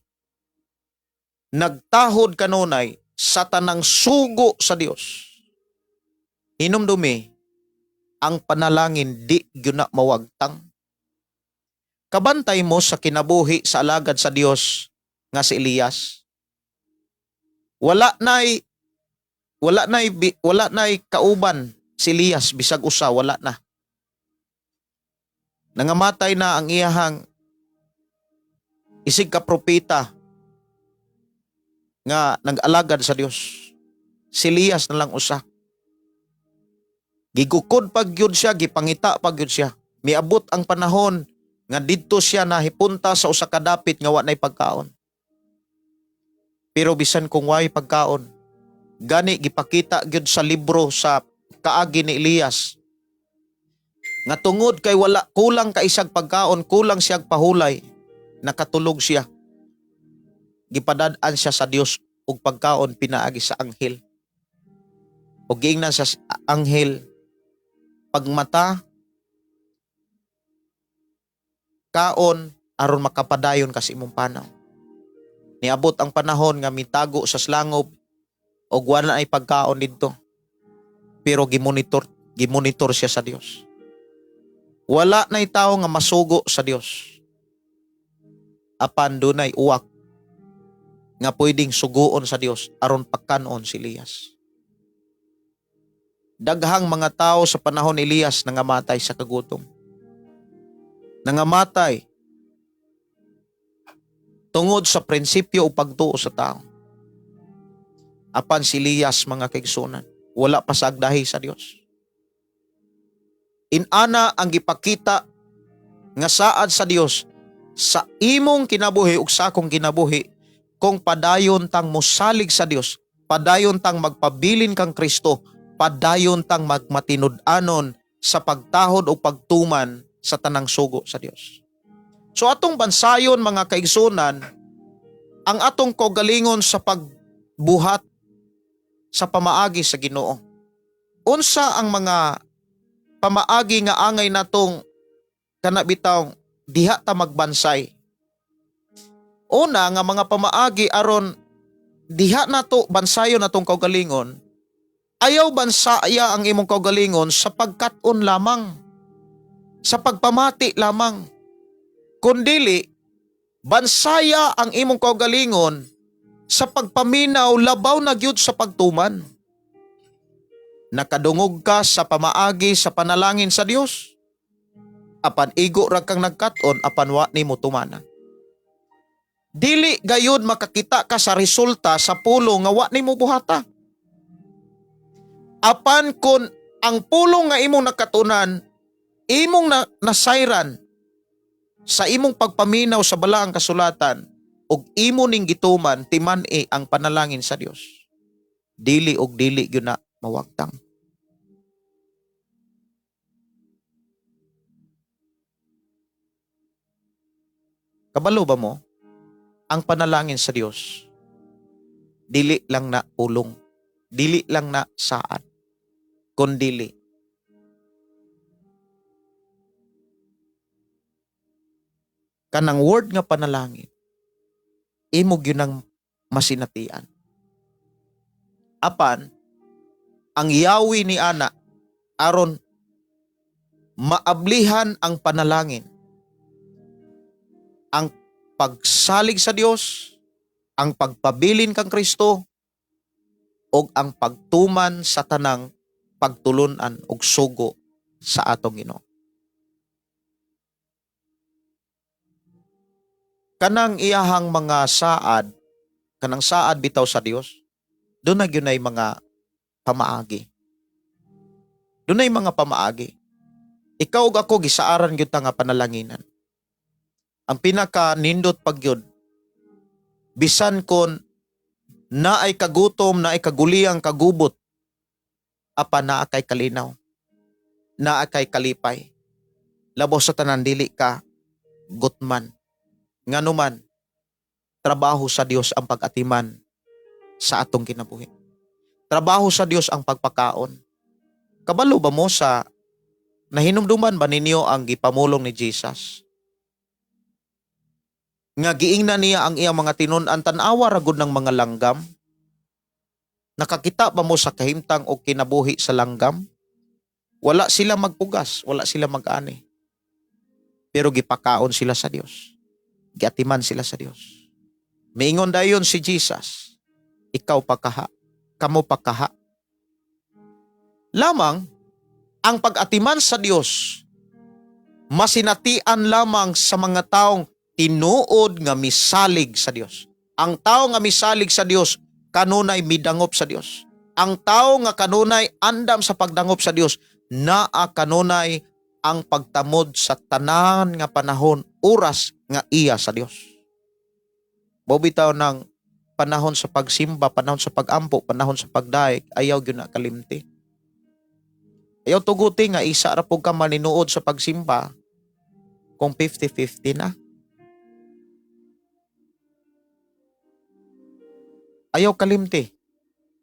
nagtahod kanunay sa tanang sugo sa Dios, hinumdumi ang panalangin di gyud na mawagtang. Kabantay mo sa kinabuhi sa alagad sa Dios nga si Elias. Wala nay kauban si Elias bisag usa, wala na. Nangamatay na ang iyahang isig ka propeta nga nag-alagad sa Dios. Si Elias na lang usa. Gigukod pag yun siya, gipangita pag yun siya. Miabot ang panahon nga didto siya nahipunta sa usa ka dapit nga wa nay pagkaon. Pero bisan kung way pagkaon, gani gipakita gyud sa libro sa kaagi ni Elias nga tungod kay wala, kulang ka isag pagkaon, kulang siyag pahulay, nakatulog siya. Gipadad-an siya sa Dios og pagkaon pinaagi sa anghel. O giingnan sa anghel, pagmata, kaon aron makapadayon ka sa imong panaw. Niabot ang panahon nga mitago sa slangob, o wala ay pagkaon dito. Pero gimonitor siya sa Dios. Wala na tao nga masugo sa Dios. Apan dunay uwak nga pwedeng suguon sa Dios aron pagkanon si Elias. Daghang mga tao sa panahon ni Elias nangamatay sa kagutom. Nangamatay tungod sa prinsipyo o pagtuo sa tao. Apan si Elias, mga kaigsunan, wala pa sa agdahi sa Dios. Inana ang gipakita nga saad sa Dios sa imong kinabuhi ug sa akong kinabuhi kung padayon tang mosalig sa Dios, padayon tang magpabilin kang Kristo, padayon tang magmatinud-anon sa pagtahod o pagtuman sa tanang sugo sa Dios. So atong bansayon, mga kaigsunan, ang atong kaugalingon sa pagbuhat sa pamaagi sa Ginoo. Unsa ang mga pamaagi nga angay natong kanabitaw diha ta magbansay? Una nga mga pamaagi aron diha nato bansayon atong kaugalingon, ayaw bansaya ang imong kaugalingon sa pagkat-on lamang, sa pagpamati lamang, kundili bansaya ang imong kaugalingon sa pagpaminaw labaw na gyud sa pagtuman. Nakadungog ka sa pamaagi sa panalangin sa Dios, apan igo ra kang nagkat-on apan wa nimo tumanan. Dili gayud makakita ka sa resulta sa pulong nga wa nimo buhata. Apan kun ang pulong nga imong nakatunan, imong nasayran sa imong pagpaminaw sa balaang kasulatan ug imo ning gituman timan-i ang panalangin sa Dios, dili og dili gyud na mawagtang. Kabalo ba mo? Ang panalangin sa Dios dili lang na pulong, dili lang na saad, kundili kanang word nga panalangin imo gyud ang masinatian. Apan ang yawi ni ana aron maablihan ang panalangin, ang pagsalig sa Dios, ang pagpabilin kang Kristo, o ang pagtuman sa tanang pagtulunan og sugo sa atong Ginoo. Kanang iyahang mga saad, kanang saad bitaw sa Dios, doon na ginay mga pamaagi. Doon ay mga pamaagi. Ikaw ug ako gisaaran gyud ta nga panalanginan. Ang pinaka nindot pagyud, bisan kon naay kagutom, naay kaguliyang kagubot, apa naa kay kalinaw, naa kay kalipay, labaw sa tanan dili ka gutman. Nganuman, trabaho sa Dios ang pag-atiman sa atong kinabuhi. Trabaho sa Dios ang pagpakaon. Kabalo ba mo sa nahinumduman ba ninyo ang gipamulong ni Jesus? Nga giingnan niya ang iyang mga tinun-an, tanawa ragod ng mga langgam? Nakakita ba mo sa kahimtang o kinabuhi sa langgam? Wala sila magpugas, wala sila mag-ani. Pero gipakaon sila sa Dios. Giatiman sila sa Dios. Miingon dayon si Jesus, ikaw pakaha, kamo pakaha. Lamang, ang pag-atiman sa Dios, masinatian lamang sa mga taong tinuod nga misalig sa Dios. Ang tao nga misalig sa Dios, kanunay midangop sa Dios. Ang tao nga kanunay andam sa pagdangop sa Dios, naa kanunay ang pagtamod sa tanan nga panahon, oras nga iya sa Dios. Bobitaw ng panahon sa pagsimba, panahon sa pagampo, panahon sa pagdaig, ayaw gyud na kalimti. Ayaw tuguti nga isa ra pug ka maninuod sa pagsimba kung 50-50 na. Ayaw kalimti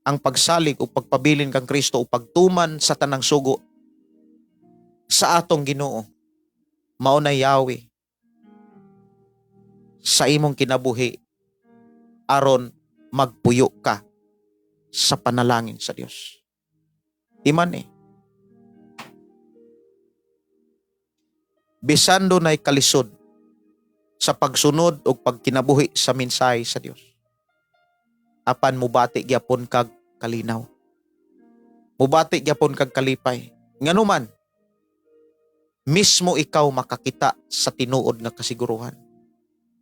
ang pagsalig o pagpabilin kang Kristo o pagtuman sa tanang sugo sa atong Ginoo. Mao na yawi sa imong kinabuhi aron magpuyo ka sa panalangin sa Dios. Iman bisan dunay kalisod sa pagsunod o pagkinabuhi sa mensahe sa Dios. Apan mubati gyapon kag kalinaw. Mubati gyapon kag kalipay. Nganuman, mismo ikaw makakita sa tinuod nga kasiguruhan.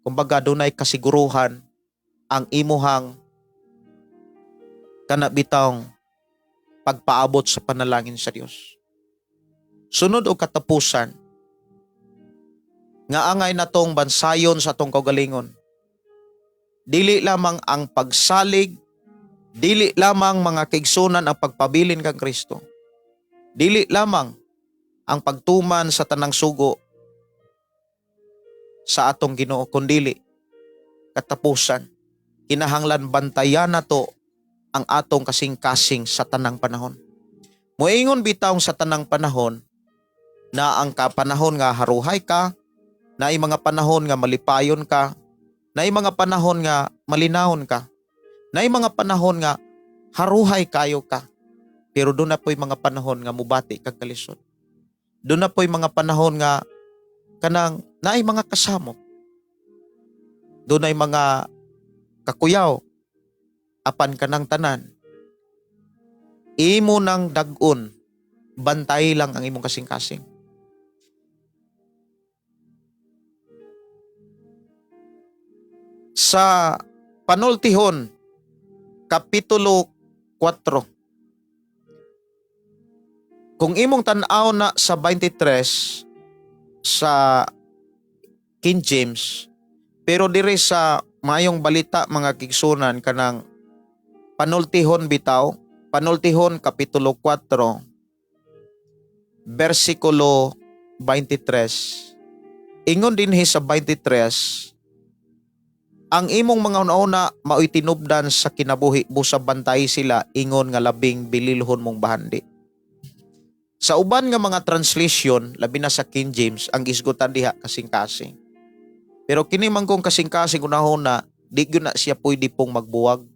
Kumbaga dunay kasiguruhan ang imuhang kanabitang pagpaabot sa panalangin sa Dios. Sunod o katapusan, nga angay natong bansayon sa atong kaugalingon. Dili lamang ang pagsalig, dili lamang mga kaigsunan ang pagpabilin kang Kristo. Dili lamang ang pagtuman sa tanang sugo sa atong Ginoo, kundili katapusan, kinahanglan bantayan nato ang atong kasing-kasing sa tanang panahon. Moingon bitaw sa tanang panahon na ang kapanahon nga haruhay ka, na ay mga panahon nga malipayon ka, na ay mga panahon nga malinahon ka, na ay mga panahon nga haruhay kayo ka. Pero doon na po'y mga panahon nga mubati kag kalisod. Doon na po'y mga panahon nga kanang na ay mga kasamok. Doon ay mga kakuyaw, apan kanang tanan. Imo ng dag-on, bantay lang ang imong kasing-kasing. Sa Panultihon, Kapitulo 4, kung imong tan-aw na sa 23 sa King James, pero dire sa Mayong Balita mga kigsunan kanang Panultihon bitaw, Panultihon Kapitulo 4, versikulo 23. Ingon dinhi sa 23, ang imong mga una-una mao'y tinubdan sa kinabuhi busa bantay sila ingon nga labing bililhon mong bahandi. Sa uban nga mga translation, labi na sa King James, ang isgutan diha kasing-kasing. Pero kini man kong kasing-kasing una-una, di gyud na siya pwede pong magbuwag.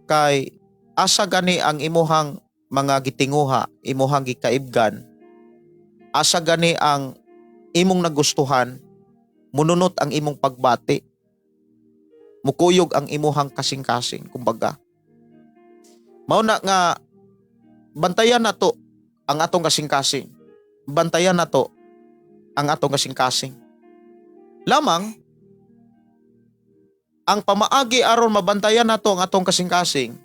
Kay asa gani ang imuhang mga gitinguha, imuhang gikaibgan, asa gani ang imong nagustuhan, mununot ang imong pagbati, mukuyog ang imuhang kasing-kasing, kumbaga. Mauna nga, bantayan na to ang atong kasing-kasing. Bantayan na to ang atong kasing-kasing. Lamang, ang pamaagi aron mabantayan na to ang atong kasing-kasing,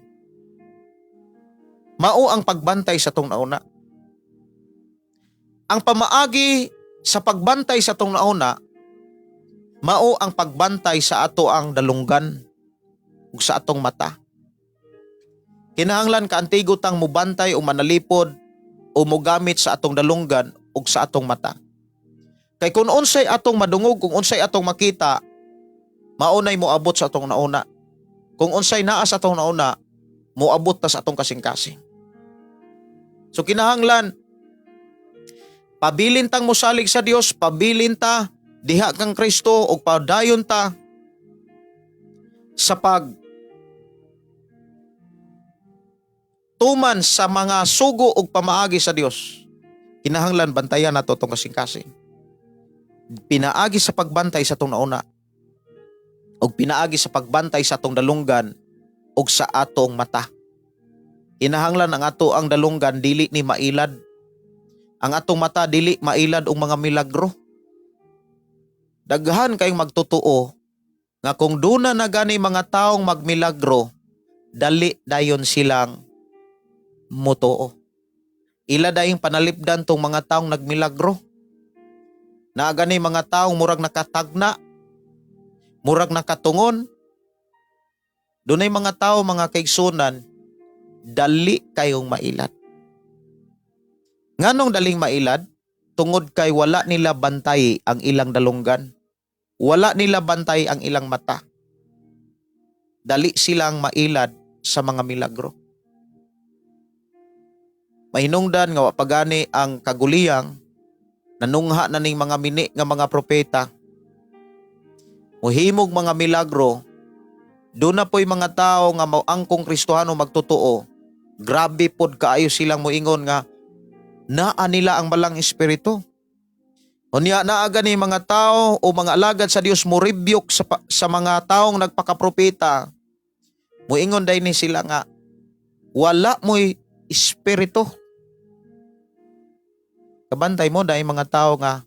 mao ang pagbantay sa tong nauna. Ang pamaagi sa pagbantay sa atong nauna, mao ang pagbantay sa ato ang dalunggan ug sa atong mata. Kinahanglan kaantigotang mubantay o manalipod o mogamit sa atong dalunggan ug sa atong mata. Kay kung unsay atong madungog, kung unsay atong makita, maunay moabot sa atong nauna. Kung unsay naa sa atong nauna, moabot ta sa atong kasing-kasing. So kinahanglan pabilin tang mosalig sa Dios, pabilin ta diha kang Kristo ug padayon ta sa pag tuman sa mga sugo ug pamaagi sa Dios. Kinahanglan bantayan nato tong kasing-kasing. Pinaagi sa pagbantay sa atong nauna ug pinaagi sa pagbantay sa atong dalunggan ug sa atong mata. Kinahanglan ang ato ang dalunggan dili ni mailad. Ang atong mata dili mailad og mga milagro. Daghan kayong magtotoo nga kung duna na gani mga taong magmilagro, dali dayon silang motoo. Ila dayong panalipdan tong mga taong nagmilagro. Na gani mga taong murag nakatagna, murag nakatungon. Dunay mga tao, mga kaigsunan, dali kayong mailad. Nganong daling mailad? Tungod kay wala nila bantay ang ilang dalunggan. Wala nila bantay ang ilang mata. Dali silang mailad sa mga milagro. Mahinungdan nga wapagani ang kaguliyang nanungha na ning mga mini nga mga propeta. muhimog mga milagro, doon na po'y mga tao nga mauangkong Kristohano magtotoo. Grabe pod kaayo silang moingon nga naa nila ang balang espiritu. Unya naaga ni mga tao o mga alagad sa Dios mo rebuke sa mga taong nagpakapropeta. Moingon day ni sila nga wala mo'y espiritu. Kabantay mo dahil mga tao nga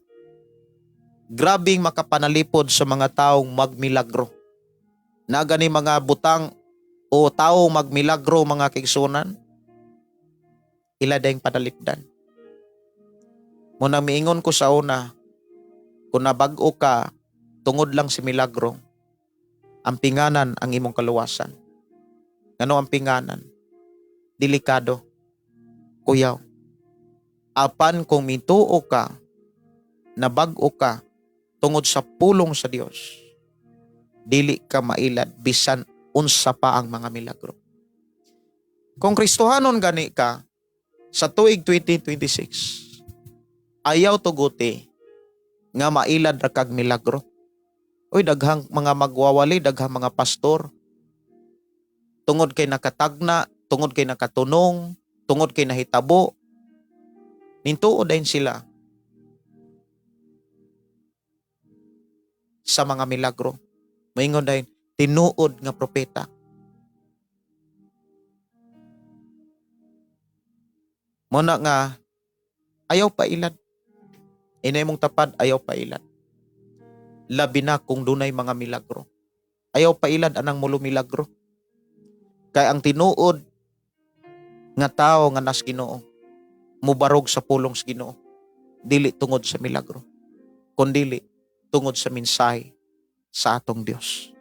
grabing makapanalipod sa mga taong magmilagro. Na gani mga butang o tao magmilagro mga kaigsunan, ila dayong panalipdan. Muna miingon ko sa una, kung nabag-o ka, tungod lang si milagro, ang pinganan ang imong kaluwasan. Ano ang pinganan? Delikado. Kuyaw. Apan kung mituo ka, nabag-o ka, tungod sa pulong sa Dios, dili ka mailad bisan unsa pa ang mga milagro. Kung Kristohanon gani ka sa tuig 2026, ayaw tuguti nga mailad ra kag milagro. Oy, daghang mga magwawali, daghang mga pastor, tungod kay nakatagna, tungod kay nakatunong, tungod kay nahitabo, nintuo dayon sila sa mga milagro. Moingon dayon, tinuod nga propeta. Muna nga, ayaw pa ilad. Inay mong tapad, ayaw pa ilad. Labi na kung dunay mga milagro. Ayaw pa ilad anang mulo milagro. Kaya ang tinuod nga tao nga nas Ginoo, mubarog sa pulong sa Ginoo, dili tungod sa milagro, kundili tungod sa mensahe sa atong Dios.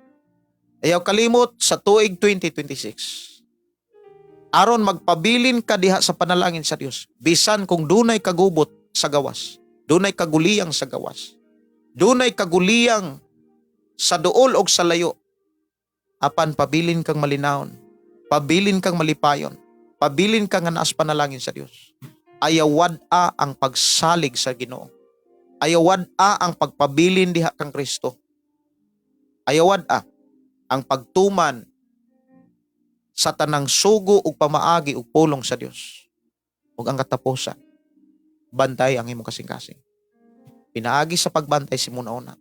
Ayaw kalimot sa tuig 2026. Aron magpabilin ka diha sa panalangin sa Dios, bisan kung dunay kagubot sa gawas, dunay kaguliyang sa gawas, dunay kaguliyang sa duol og sa layo, apan pabilin kang malinawon, pabilin kang malipayon, pabilin kang nga naas panalangin sa Dios. Ayaw wad-a ang pagsalig sa Ginoo. Ayaw wad-a ang pagpabilin diha kang Kristo. Ayaw wad-a ang pagtuman sa tanang sugo ug pamaagi ug pulong sa Dios. Ug ang katapusan, bantay ang imong kasing-kasing. Pinaagi sa pagbantay si muna una,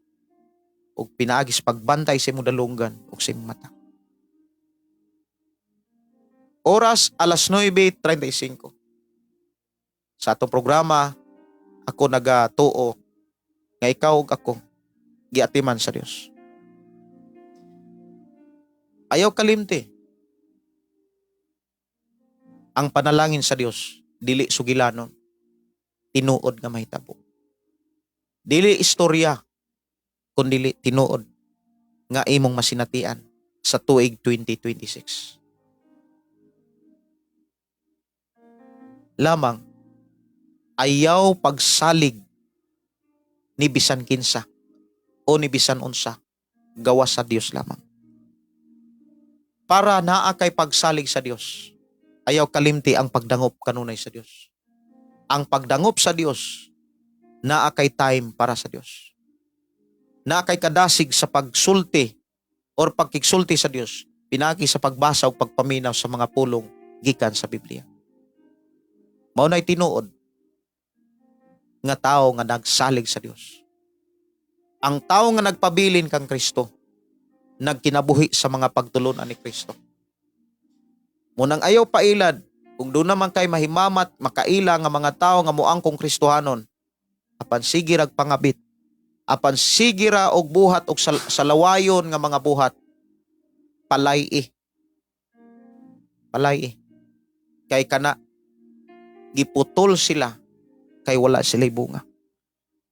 ug pinaagi sa pagbantay sa imong dalunggan ug sa imong mata. Oras alas 9:35. Sa atong programa, ako nagatuo nga ikaw ug ako giatiman sa Dios. Ayaw kalimti. Ang panalangin sa Dios dili sugilanon, tinuod nga mahitabo. Dili istorya, kundi tinuod nga imong masinatian sa tuig 2026. Lamang ayaw pagsalig ni bisan kinsa o ni bisan unsa, gawas sa Dios lamang. Para naa kay pagsalig sa Dios, ayaw kalimti ang pagdangop kanunay sa Dios. Ang pagdangop sa Dios, naa kay time para sa Dios. Naa kay kadasig sa pagsulti or pagkigsulti sa Dios, pinagi sa pagbasa o pagpaminaw sa mga pulong gikan sa Biblia. Mao na'y tinuod nga tao nga nagsalig sa Dios. Ang tao nga nagpabilin kang Kristo, nagkinabuhi sa mga pagtulunan ni Kristo. Munang ayaw pailad, kung doon naman kay mahimamat, makaila nga mga tao nga muangkong Kristohanon, apan sige rag pangabit, apan sige ra og buhat og salawayon nga mga buhat, palay. Kay kana giputol sila kay wala sila'y bunga.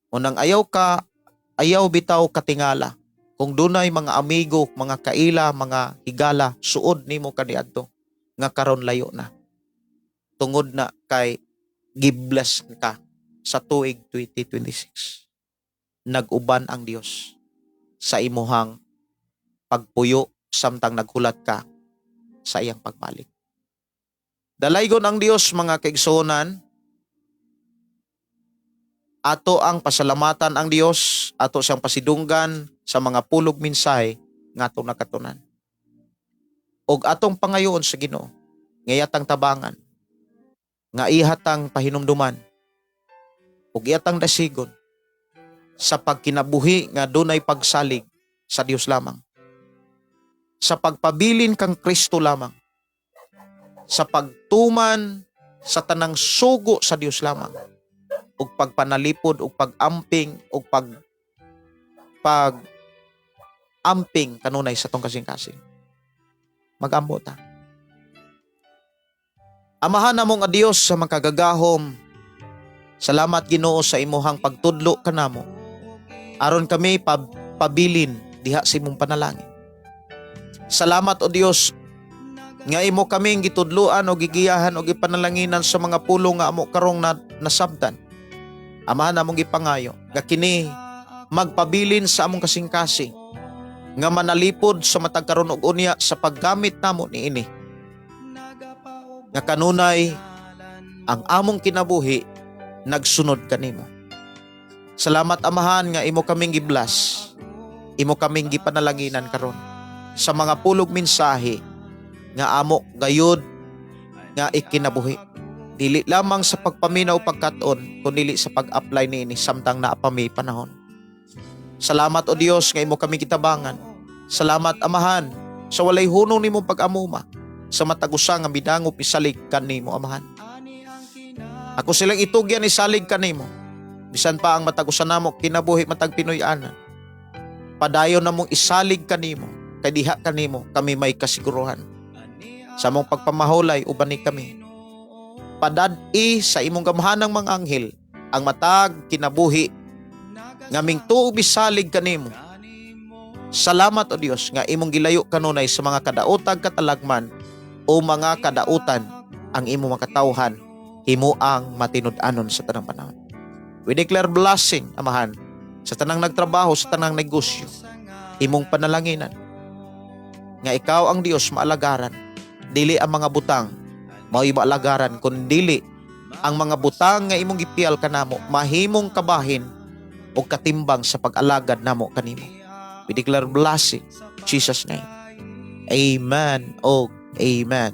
Munang ayaw bitaw katingala. Kung dunay mga amigo, mga kaila, mga higala, suod nimo kaniadto nga karon layo na. Tungod na kay gibless ka sa tuig 2026. Nag-uban ang Dios sa imuhang pagpuyo samtang naghulat ka sa iyang pagbalik. Dalaygon ang Dios mga kaigsuonan, ato ang pasalamatan ang Dios, ato siyang pasidunggan sa mga pulog mensahe nga atong nakatunan. Og atong pangayoon sa Ginoo, ngayatang tabangan, nga ihatang pahinumduman, ug iyatang dasigon sa pagkinabuhi nga dunay pagsalig sa Dios lamang. Sa pagpabilin kang Kristo lamang. Sa pagtuman sa tanang sugo sa Dios lamang. Ug pagpanalipod ug pag-amping ug amping kanunay sa tong kasing-kasing. Mag-ambo ta. Amahan namong nga Dios sa makagagahom. Salamat Ginoo sa imuhang pagtudlo kanamo. Aron kami pabilin diha sa imong panalangin. Salamat o Dios nga imo kaming gitudloan o gigiyahan o gipanalanginan sa mga pulong nga amo karong nasabtan. Amahan namong gipangayo nga kini magpabilin sa among kasing-kasing nga manalipod sa matag karon og unya sa paggamit namo niini. Nga kanunay ang among kinabuhi nagsunod kanimo. Salamat Amahan nga imo kaming giblas, imo kaming gipanalanginan karon sa mga pulog mensahe nga amo gayud nga ikinabuhi. Dili lamang sa pagpaminaw pagkat-on, kundi sa pag-apply niini samtang naapami panahon. Salamat o Dios nga imo kami kitabangan. Salamat Amahan sa walay hunong nimo pag-amuma sa matagusa nga midango pisalig kanimo Amahan. Ako silang itugyan ni salig kanimo. Bisan pa ang matagusan namo kinabuhi matag Pinoy-anan. Padayon namong isalig kanimo kay diha kanimo kami may kasiguruhan. Sa mong pagpamahulay ubani kami. Padad-i sa imong gamhanang mga anghel ang matag kinabuhi ngaming tuog bisalig kanimo. Salamat o Dios nga imong gilayo kanunay sa mga kadaotag katalagman o mga kadautan ang imong makatawhan himo ang matinud-anon sa tanang panahon. We declare blessing Amahan sa tanang nagtrabaho, sa tanang negosyo, imong panalanginan nga ikaw ang Dios maalagaran, dili ang mga butang mao'y maalagaran, kundi ang mga butang nga imong gipiyal kanamo mahimong kabahin o katimbang sa pag-alagad namo kanimo. We declare blessing in Jesus name. Amen o amen.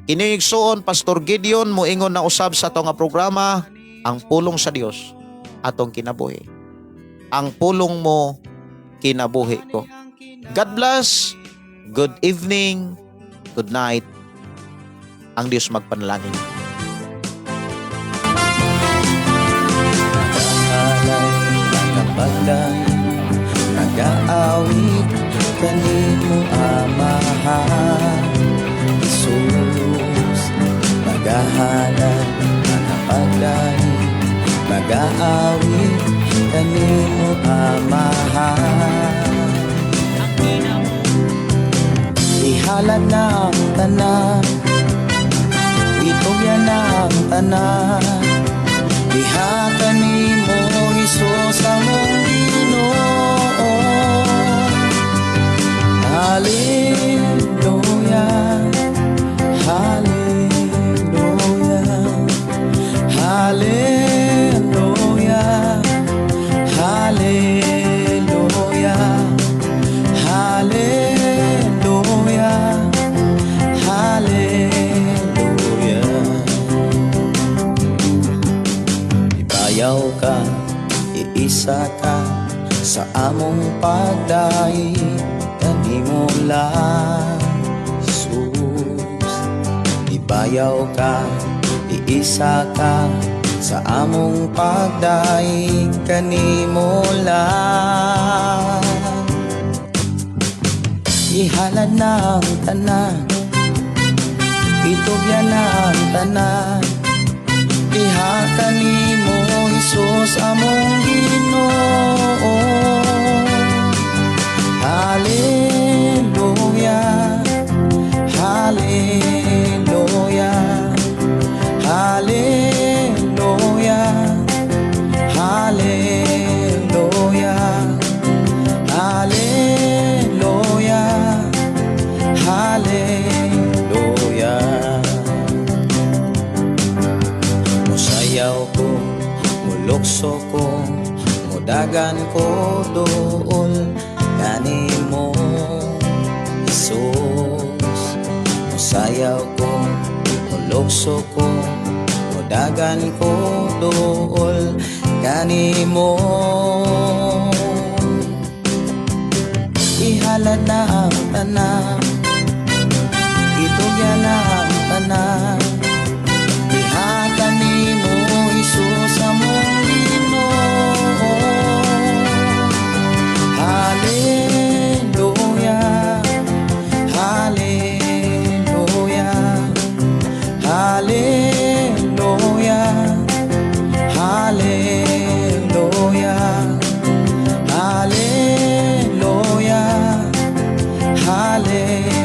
Kini igsoon Pastor Gideon moingon na usab sa ato nga programa, ang pulong sa Dios atong kinabuhi. Ang pulong mo kinabuhi ko. God bless. Good evening. Good night. Ang Diyos magpanalangin. Nag-aawit kanimo Amahan Jesus, maghahanap nakapagdani, mag-aawit kanimo Amahan. Ihalad na ang tanan, itugyan na ang tanan, diha kanimo Hesus among Ginoo. Hallelujah, hallelujah, hallelujah, hallelujah, hallelujah, hallelujah. Ibayaw ka, iisa ka sa among pagdaig kanimo lang Jesus. Ibayaw ka, iisa ka sa among pagdaig kanimo lang. Ihalad na ang tanan, itugyan na ang tanan, diha kanimo Hesus among Ginoo. Hallelujah, hallelujah, hallelujah, hallelujah, hallelujah, hallelujah. Musayaw ko, mulok lukso ko, mudagan ko dool kanimo Jesus. Musayaw ko, mulukso ko, mudagan ko dool kanimo. Ihalad na ang tanan, itugyan na ang tanan, ihatan nimo Jesus among Ginoo. Hallelujah, hallelujah, hallelujah, hallelujah, hallelujah, hallelujah.